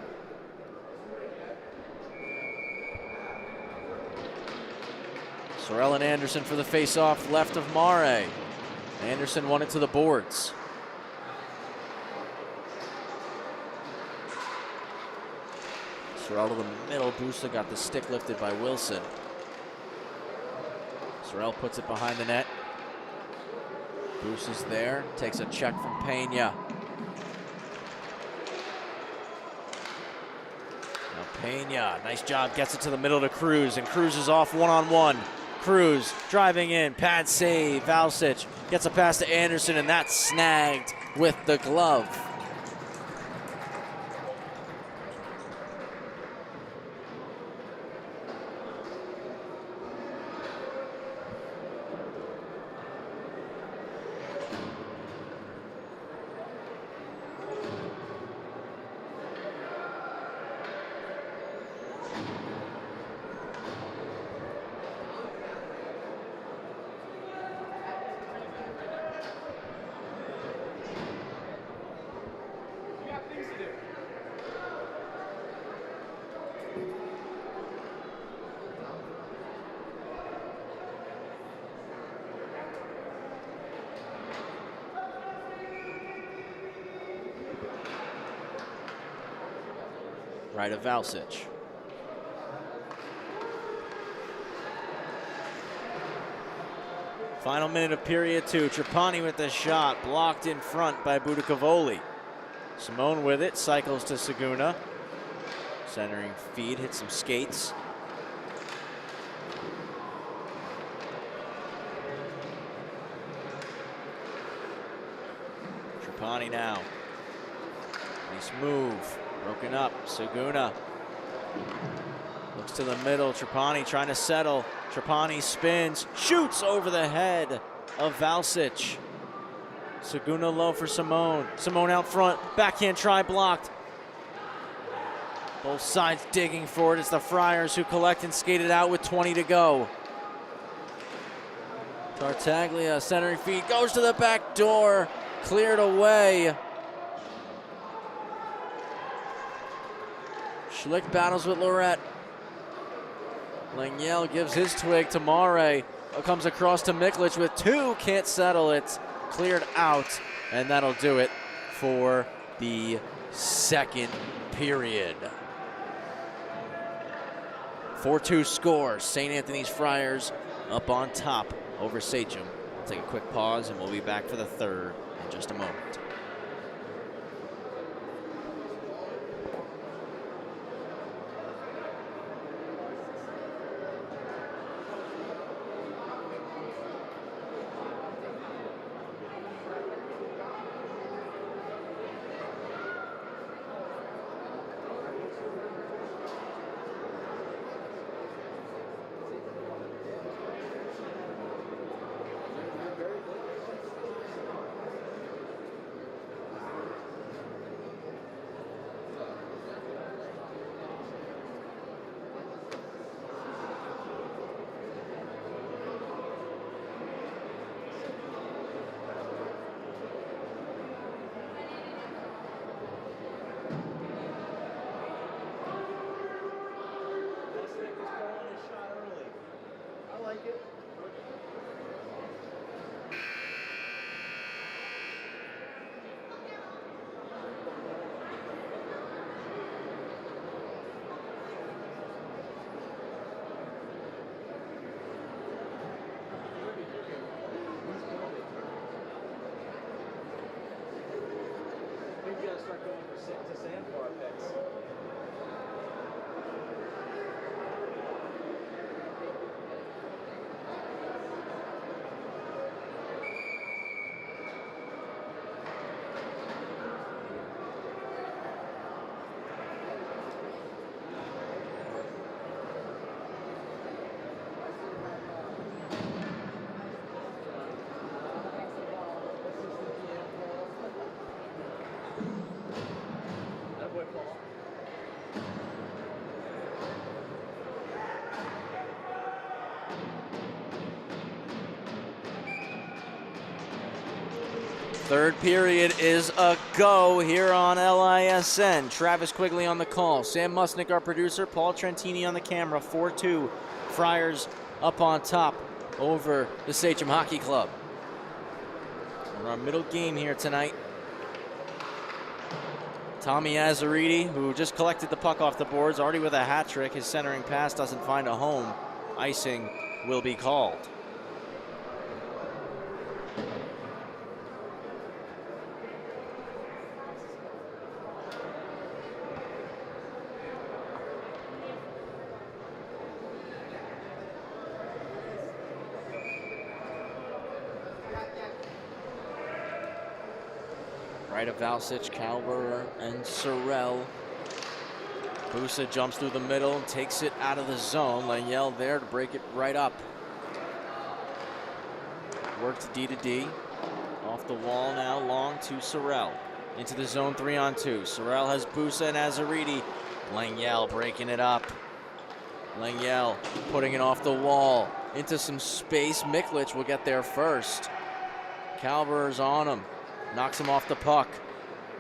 Sorrell and Anderson for the face-off left of Mare. Anderson won it to the boards. Sorrell to the middle. Busa got the stick lifted by Wilson. Sorrell puts it behind the net. Busa's there. Takes a check from Pena. Now Pena, nice job, gets it to the middle to Cruz, and Cruz is off one-on-one. Cruz driving in, pad save. Valsic gets a pass to Anderson, and that's snagged with the glove. Right of Valsic. Final minute of period 2. Trapani with the shot, blocked in front by Budicavoli. Simone with it, cycles to Saguna. Centering feed, hits some skates. Trapani now. Nice move. Broken up, Saguna looks to the middle. Trapani trying to settle. Trapani spins, shoots over the head of Valsic. Saguna low for Simone. Simone out front, backhand try blocked. Both sides digging for it. It's the Friars who collect and skate it out with 20 to go. Tartaglia centering feed, goes to the back door, cleared away. Schlick battles with Lorette. Langiel gives his twig to Mare. Comes across to Miklich with 2. Can't settle it. Cleared out. And that'll do it for the second period. 4-2 score. St. Anthony's Friars up on top over Sachem. We'll take a quick pause and we'll be back for the third in just a moment. Start going to Sam for our picks. Third period is a go here on LISN. Travis Quigley on the call. Sam Musnick, our producer. Paul Trentini on the camera. 4-2. Friars up on top over the Sachem Hockey Club. We're our middle game here tonight. Tommy Azzariti, who just collected the puck off the boards, already with a hat trick. His centering pass doesn't find a home. Icing will be called. Right of Valsich, Calver, and Sorrell. Busa jumps through the middle and takes it out of the zone. Laniel there to break it right up. Worked D to D. Off the wall now, long to Sorrell. Into the zone 3-on-2. Sorrell has Busa and Azzariti. Laniel breaking it up. Laniel putting it off the wall. Into some space. Miklich will get there first. Calver's on him. Knocks him off the puck.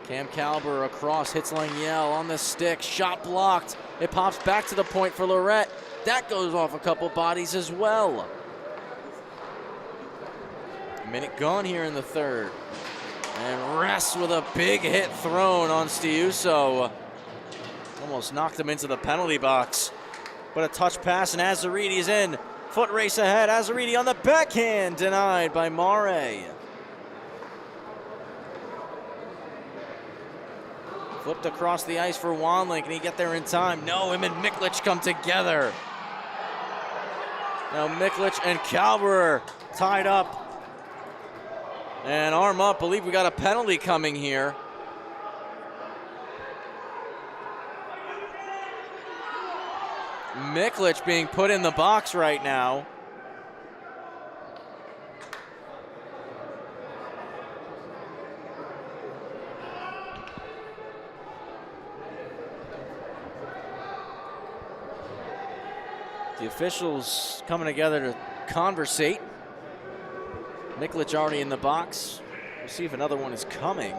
Cam Calber across, hits Laniel on the stick. Shot blocked. It pops back to the point for Lorette. That goes off a couple bodies as well. Minute gone here in the third. And Ress with a big hit thrown on Stiuso. Almost knocked him into the penalty box. But a touch pass and Azzariti's in. Foot race ahead. Azzariti on the backhand. Denied by Mare. Flipped across the ice for Wanlink. Can he get there in time? No, him and Miklich come together. Now Miklich and Calver tied up. And arm up. Believe we got a penalty coming here. Miklich being put in the box right now. The officials coming together to conversate. Miklich already in the box. We'll see if another one is coming.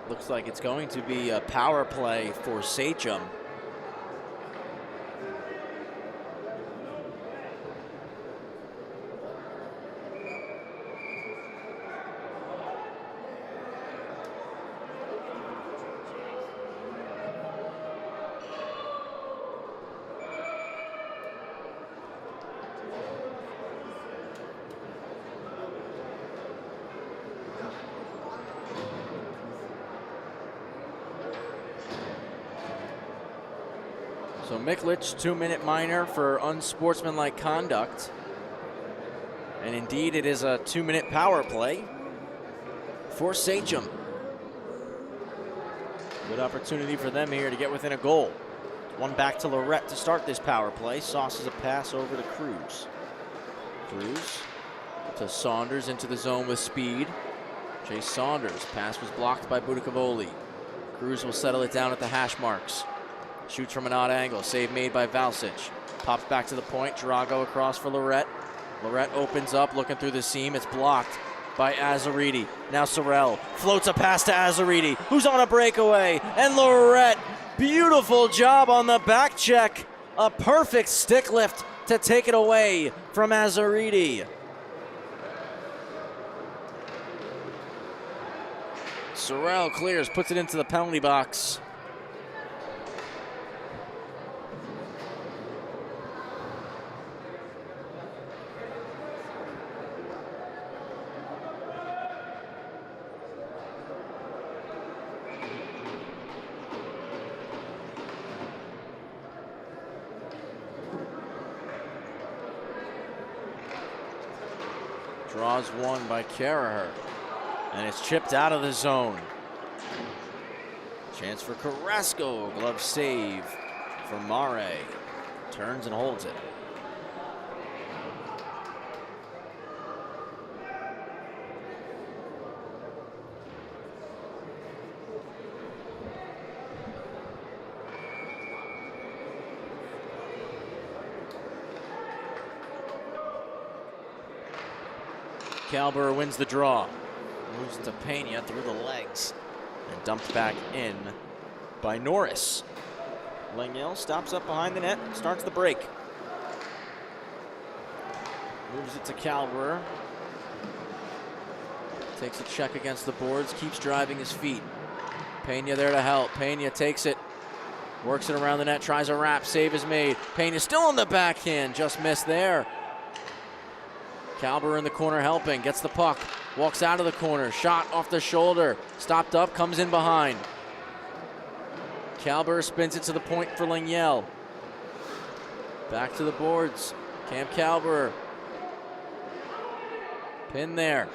Looks like it's going to be a power play for Sachem. So Miklich, 2-minute minor for unsportsmanlike conduct. And indeed, it is a 2-minute power play for Sachem. Good opportunity for them here to get within a goal. One back to Lorette to start this power play. Sauces a pass over to Cruz. Cruz to Saunders into the zone with speed. Chase Saunders. Pass was blocked by Budicavoli. Cruz will settle it down at the hash marks. Shoots from an odd angle. Save made by Valsich. Pops back to the point. Drago across for Lorette. Lorette opens up, looking through the seam. It's blocked by Azzariti. Now Sorrell floats a pass to Azzariti, who's on a breakaway. And Lorette, beautiful job on the back check. A perfect stick lift to take it away from Azzariti. Sorrell clears, puts it into the penalty box. Draws one by Karaher. And it's chipped out of the zone. Chance for Carrasco. Glove save for Mare. Turns and holds it. Calber wins the draw. Moves to Pena through the legs and dumped back in by Norris. Langiel stops up behind the net, starts the break. Moves it to Calber. Takes a check against the boards, keeps driving his feet. Pena there to help. Pena takes it, works it around the net, tries a wrap, save is made. Pena still on the backhand, just missed there. Calber in the corner helping, gets the puck, walks out of the corner, shot off the shoulder, stopped up, comes in behind. Calber spins it to the point for Langiel. Back to the boards, Cam Calber. Pin there,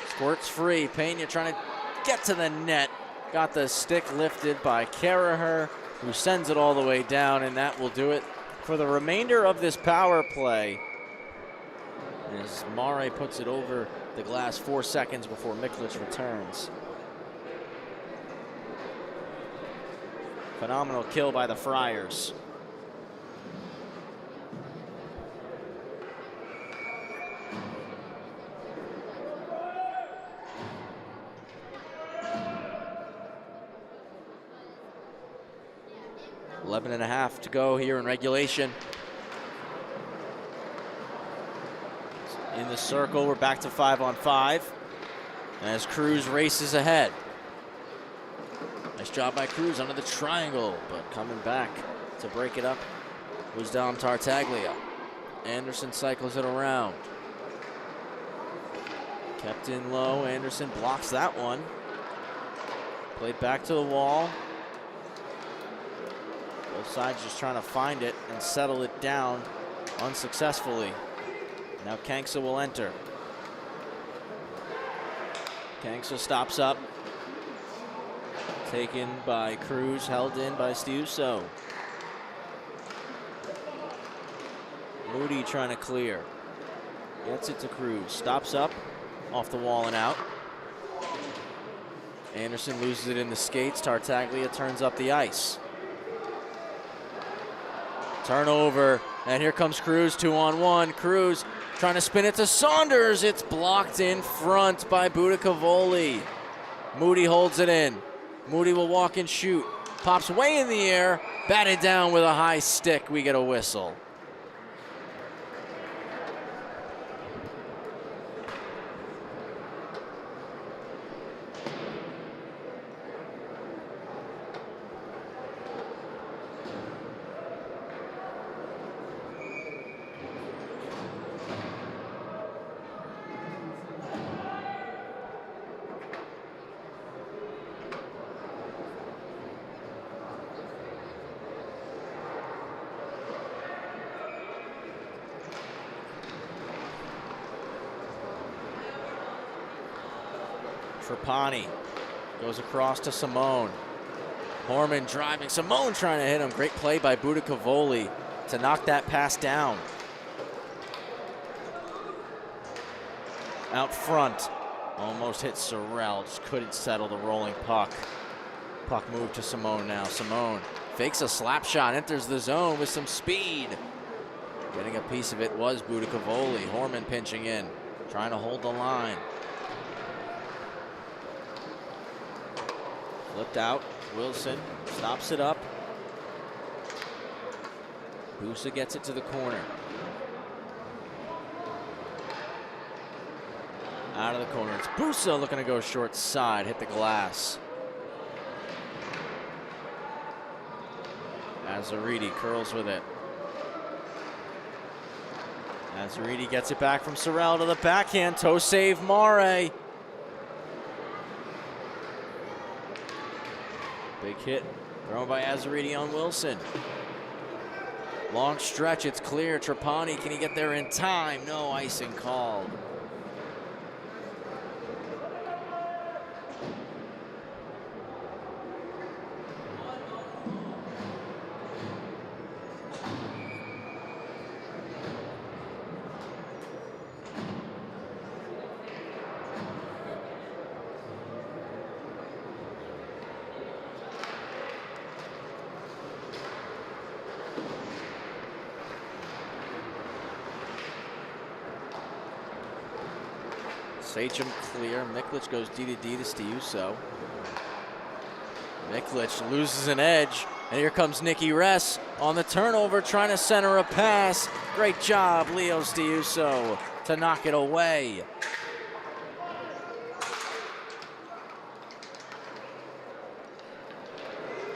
squirts free, Pena trying to get to the net. Got the stick lifted by Caraher, who sends it all the way down, and that will do it for the remainder of this power play. As Mare puts it over the glass 4 seconds before Miklich returns. Phenomenal kill by the Friars. Eleven and a half to go here in regulation. In the circle, we're back to 5-on-5 as Cruz races ahead. Nice job by Cruz under the triangle, but coming back to break it up was Dom Tartaglia. Anderson cycles it around. Kept in low, Anderson blocks that one. Played back to the wall. Both sides just trying to find it and settle it down unsuccessfully. Now Kanksa will enter. Kanksa stops up. Taken by Cruz, held in by Stiuso. Moody trying to clear. Gets it to Cruz, stops up, off the wall and out. Anderson loses it in the skates. Tartaglia turns up the ice. Turnover, and here comes Cruz, 2-on-1. Cruz trying to spin it to Saunders. It's blocked in front by Budicavoli. Moody holds it in. Moody will walk and shoot. Pops way in the air, batted down with a high stick. We get a whistle. Trapani goes across to Simone. Horman driving. Simone trying to hit him. Great play by Budicavoli to knock that pass down. Out front. Almost hit Sorrell. Just couldn't settle the rolling puck. Puck moved to Simone now. Simone fakes a slap shot. Enters the zone with some speed. Getting a piece of it was Budicavoli. Horman pinching in. Trying to hold the line. Flipped out, Wilson stops it up. Busa gets it to the corner. Out of the corner, it's Busa looking to go short side, hit the glass. Azzariti curls with it. Azzariti gets it back from Sorrell to the backhand, toe save Mare. Big hit thrown by Azzariti on Wilson. Long stretch, it's clear. Trapani, can he get there in time? No, icing called. Sachem clear. Miklich goes D to Stiuso. Miklich loses an edge, and here comes Nicky Ress on the turnover, trying to center a pass. Great job, Leo Stiuso, to knock it away.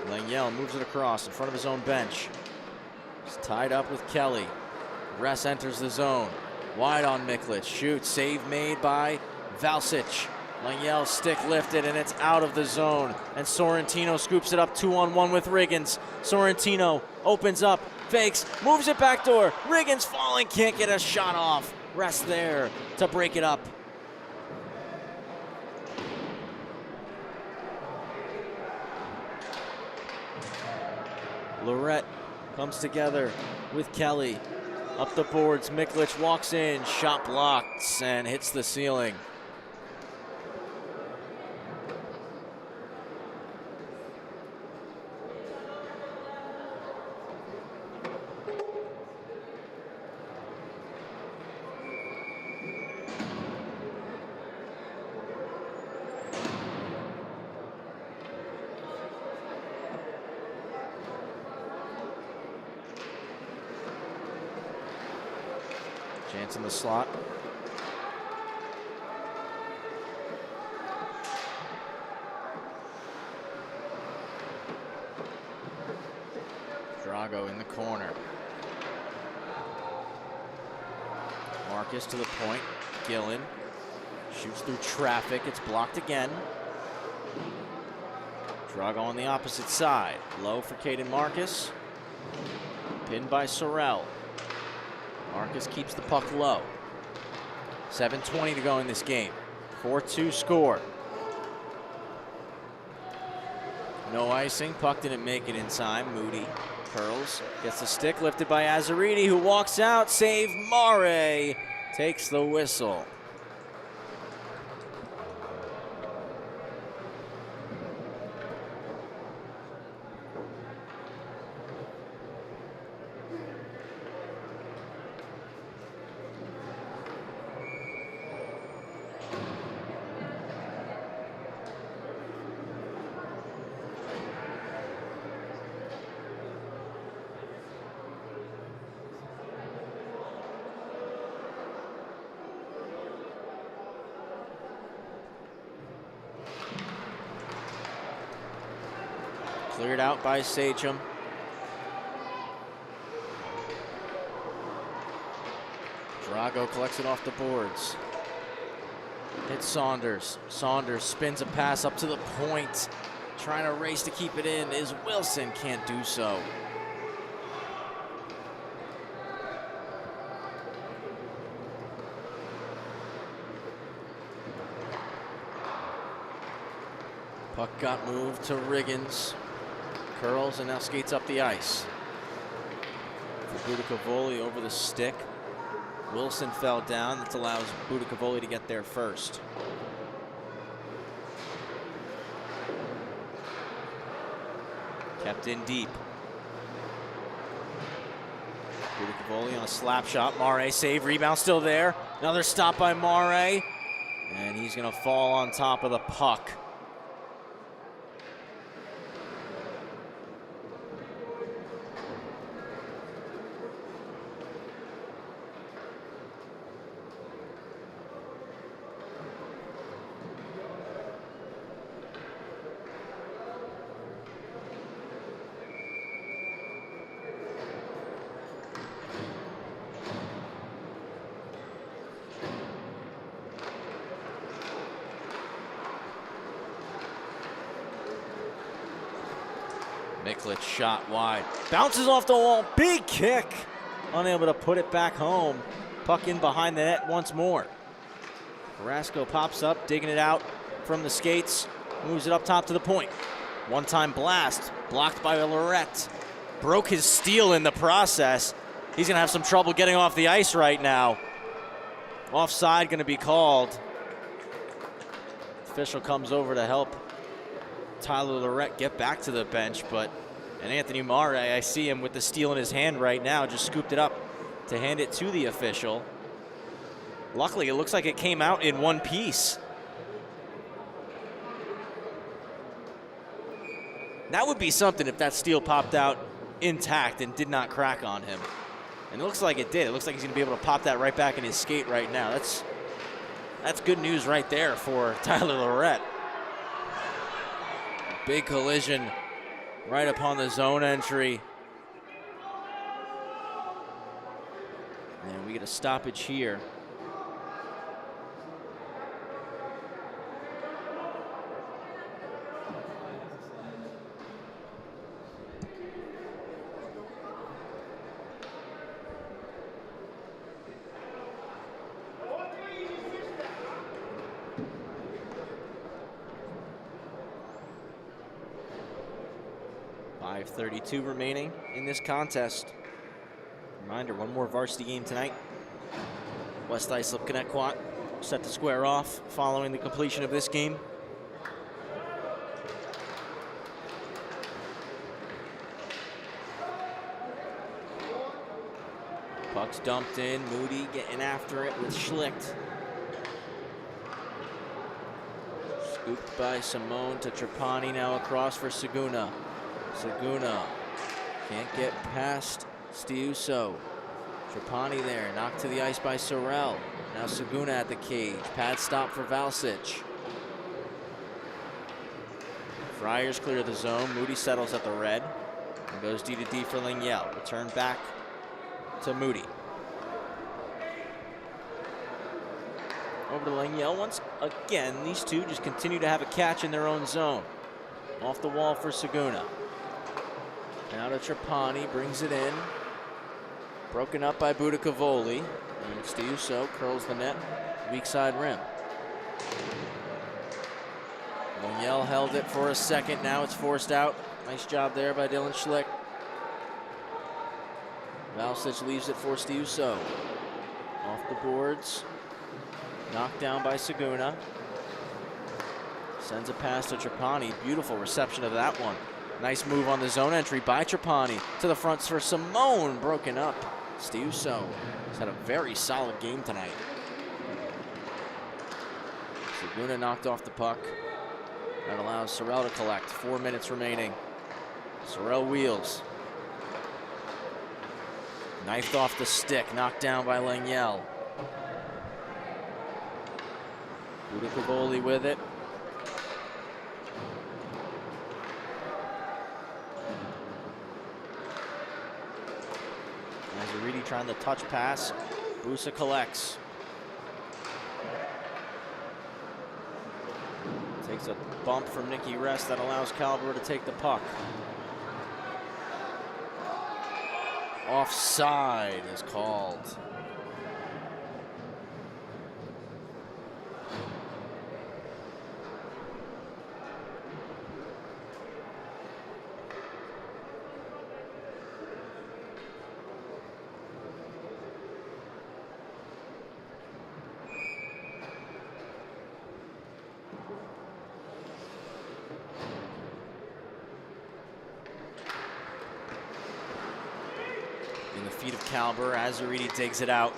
Langiel moves it across in front of his own bench. He's tied up with Kelly. Ress enters the zone. Wide on Miklich. Shoots. Save made by Valsic. Langiel stick lifted, and it's out of the zone. And Sorrentino scoops it up 2-on-1 with Riggins. Sorrentino opens up, fakes, moves it backdoor. Riggins falling, can't get a shot off. Ress there to break it up. Lorette comes together with Kelly. Up the boards, Miklich walks in, shot blocked, and hits the ceiling. Chance in the slot. Drago in the corner. Marcus to the point. Gillen shoots through traffic. It's blocked again. Drago on the opposite side. Low for Caden Marcus. Pinned by Sorrell. Marcus keeps the puck low. 7:20 to go in this game. 4-2 score. No icing. Puck didn't make it in time. Moody curls. Gets the stick lifted by Azzariti, who walks out. Save Mare. Takes the whistle. Cleared out by Sachem. Drago collects it off the boards. Hits Saunders. Saunders spins a pass up to the point. Trying to race to keep it in is Wilson. Can't do so. Puck got moved to Riggins. Curls and now skates up the ice. For Budicavoli over the stick. Wilson fell down. That allows Budicavoli to get there first. Kept in deep. Budicavoli on a slap shot. Mare save, rebound still there. Another stop by Mare. And he's going to fall on top of the puck. Miklich shot wide. Bounces off the wall. Big kick. Unable to put it back home. Puck in behind the net once more. Carrasco pops up, digging it out from the skates. Moves it up top to the point. One-time blast. Blocked by Lorette. Broke his steel in the process. He's going to have some trouble getting off the ice right now. Offside going to be called. Official comes over to help Tyler Lorette get back to the bench, and Anthony Mare, I see him with the steel in his hand right now, just scooped it up to hand it to the official. Luckily, it looks like it came out in one piece. That would be something if that steel popped out intact and did not crack on him. And it looks like it did. It looks like he's going to be able to pop that right back in his skate right now. That's good news right there for Tyler Lorette. Big collision right upon the zone entry. And we get a stoppage here. .5:32 remaining in this contest. Reminder, one more varsity game tonight. West Islip Connecticut set to square off following the completion of this game. Puck's dumped in, Moody getting after it with Schlicht. Scooped by Simone to Trapani, now across for Saguna. Saguna can't get past Stiuso. Trapani there, knocked to the ice by Sorrell. Now Saguna at the cage. Pad stop for Valsic. Friars clear the zone. Moody settles at the red. And goes D to D for Lingyel. Return back to Moody. Over to Lingyel once again. These two just continue to have a catch in their own zone. Off the wall for Saguna. Now to Trapani, brings it in. Broken up by Budicavoli. And Stiuso curls the net, weak side rim. Lingyel held it for a second, now it's forced out. Nice job there by Dylan Schlick. Valsic leaves it for Stiuso. Off the boards. Knocked down by Saguna. Sends a pass to Trapani. Beautiful reception of that one. Nice move on the zone entry by Trapani. To the front for Simone. Broken up. Stiuso has had a very solid game tonight. Saguna knocked off the puck. That allows Sorrell to collect. 4 minutes remaining. Sorrell wheels. Knifed off the stick. Knocked down by Lingyel. Budicavoli with it. Mazzariti trying to touch pass. Busa collects. Takes a bump from Nicky Rest that allows Calber to take the puck. Offside is called. In the feet of Calber, Mazzariti digs it out.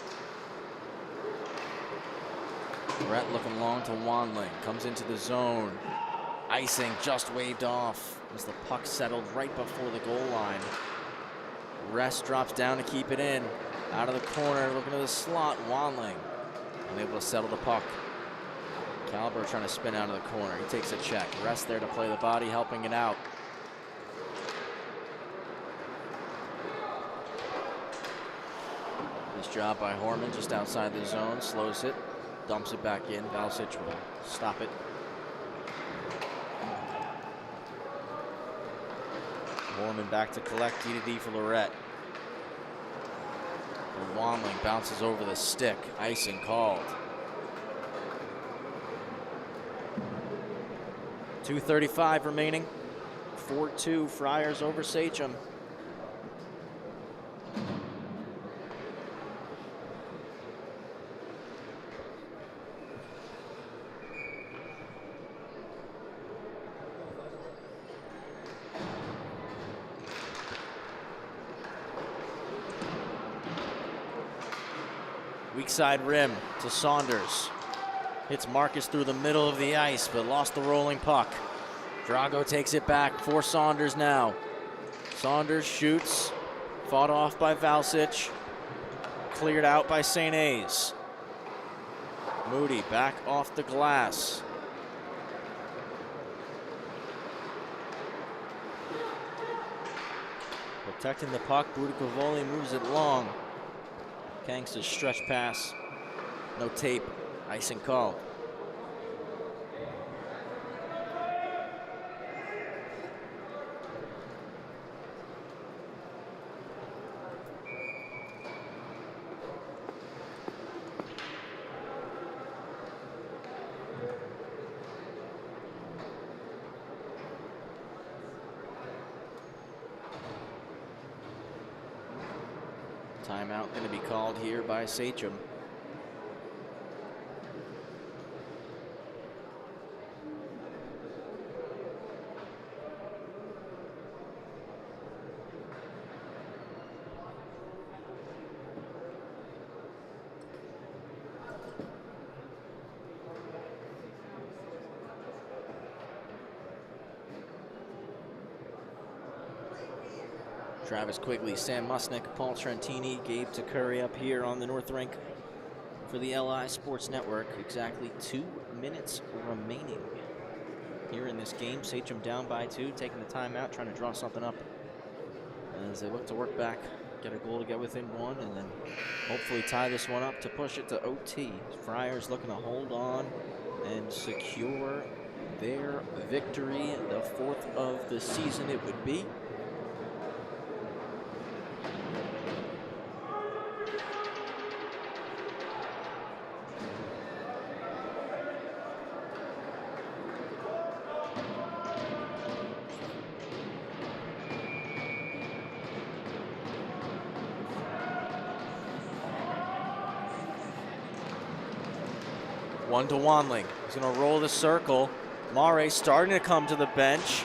Brett looking long to Wanling, comes into the zone. Icing just waved off as the puck settled right before the goal line. Rest drops down to keep it in. Out of the corner, looking to the slot, Wanling unable to settle the puck. Calber trying to spin out of the corner. He takes a check. Rest there to play the body, helping it out. Nice job by Horman just outside the zone. Slows it, dumps it back in. Valsic will stop it. Horman back to collect. D to D for Lorette. Wanling bounces over the stick. Icing called. 2:35 remaining. 4-2 Friars over Sachem. Weak side rim to Saunders. Hits Marcus through the middle of the ice, but lost the rolling puck. Drago takes it back for Saunders now. Saunders shoots, fought off by Valsic, cleared out by St. A's. Moody back off the glass. Protecting the puck, Budicavoli moves it long. Gangsta's stretch pass, no tape, icing called. Timeout going to be called here by Sachem. Travis Quigley, Sam Musnick, Paul Trentini, Gabe Curry up here on the North Rink for the LI Sports Network. Exactly 2 minutes remaining here in this game. Sachem down by 2, taking the timeout, trying to draw something up as they look to work back, get a goal to get within 1, and then hopefully tie this one up to push it to OT. Friars looking to hold on and secure their victory, the 4th of the season it would be. One to Wanling. He's going to roll the circle. Mare starting to come to the bench.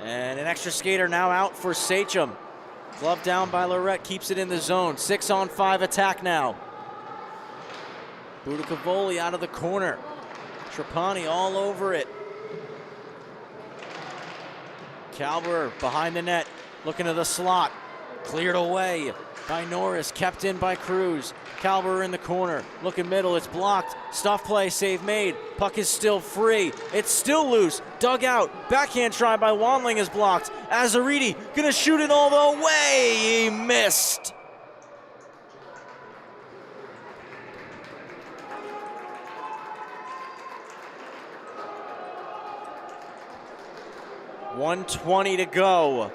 And an extra skater now out for Sachem. Glove down by Lorette, keeps it in the zone. 6-on-5 attack now. Budicavoli out of the corner. Trapani all over it. Calber behind the net, looking to the slot. Cleared away by Norris, kept in by Cruz. Calber in the corner, looking middle, it's blocked. Stuff play, save made. Puck is still free. It's still loose. Dug out. Backhand try by Wanling is blocked. Azaridi gonna shoot it all the way. He missed. .120 to go.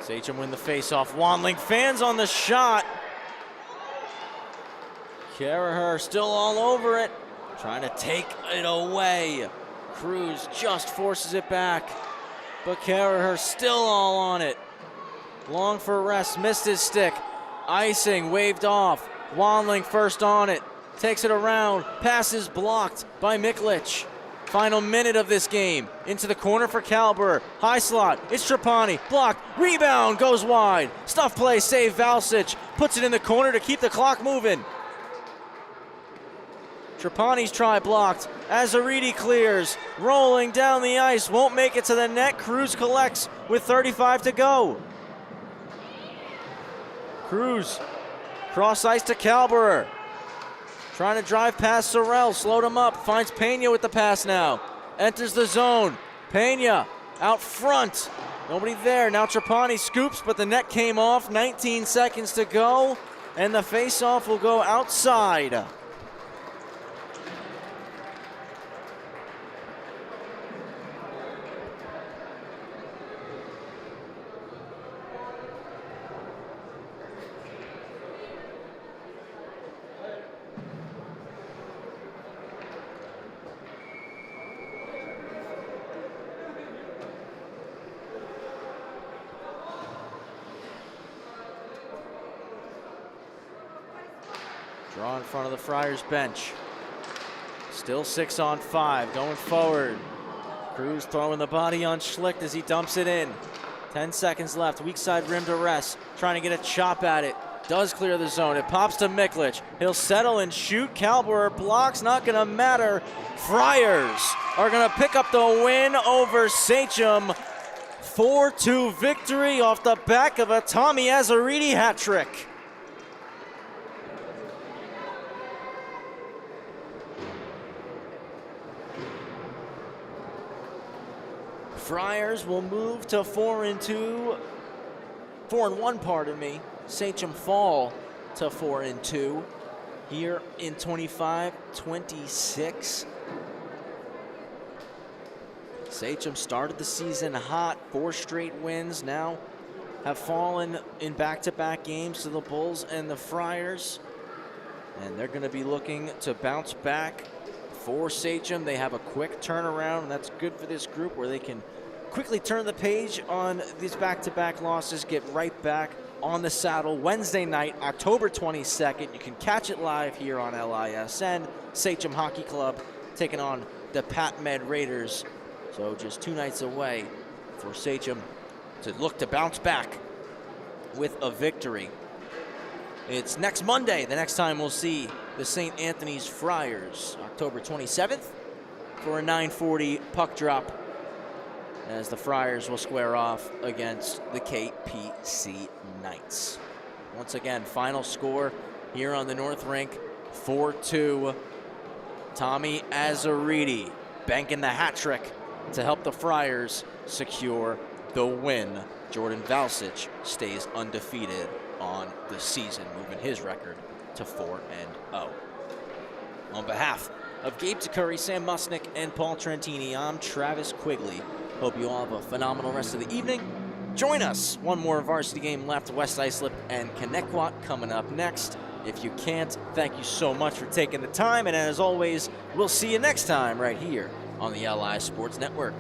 Sachem win the face-off. Wanling fans on the shot. Carraher still all over it, trying to take it away. Cruz just forces it back, but Carraher still all on it. Long for rest, missed his stick. Icing, waved off. Wanling first on it, takes it around. Pass is blocked by Miklich. Final minute of this game. Into the corner for Calber. High slot. It's Trapani. Blocked. Rebound goes wide. Stuff play. Save Valsic. Puts it in the corner to keep the clock moving. Trapani's try blocked. Azaridi clears. Rolling down the ice. Won't make it to the net. Cruz collects with 35 to go. Cruz. Cross ice to Calber. Trying to drive past Sorrell, slowed him up, finds Pena with the pass now. Enters the zone. Pena out front. Nobody there. Now Trapani scoops, but the net came off. 19 seconds to go, and the face-off will go outside. Draw in front of the Friars bench. Still 6 on 5, going forward. Cruz throwing the body on Schlicht as he dumps it in. 10 seconds left, weak side rim to rest, trying to get a chop at it. Does clear the zone, it pops to Miklich. He'll settle and shoot, Kalber blocks, not gonna matter. Friars are gonna pick up the win over Sachem. 4-2 victory off the back of a Tommy Azzariti hat trick. Friars will move to 4-1, pardon me. Sachem fall to 4-2 here in 25-26. Sachem started the season hot, 4 straight wins, now have fallen in back-to-back games to the Bulls and the Friars. And they're gonna be looking to bounce back for Sachem. They have a quick turnaround, and that's good for this group where they can quickly turn the page on these back-to-back losses, get right back on the saddle. Wednesday night, October 22nd. You can catch it live here on LISN. Sachem Hockey Club taking on the Pat Med Raiders. So just 2 nights away for Sachem to look to bounce back with a victory. It's next Monday, the next time we'll see the St. Anthony's Friars, October 27th, for a 9:40 puck drop, as the Friars will square off against the KPC Knights. Once again, final score here on the North Rink, 4-2. Tommy Azzariti banking the hat trick to help the Friars secure the win. Jordan Valsic stays undefeated on the season, moving his record to 4-0. On behalf of Gabe Takuri, Sam Musnick, and Paul Trentini, I'm Travis Quigley. Hope you all have a phenomenal rest of the evening. Join us. One more varsity game left. West Islip and Connecticut coming up next. If you can't, thank you so much for taking the time. And as always, we'll see you next time right here on the LI Sports Network.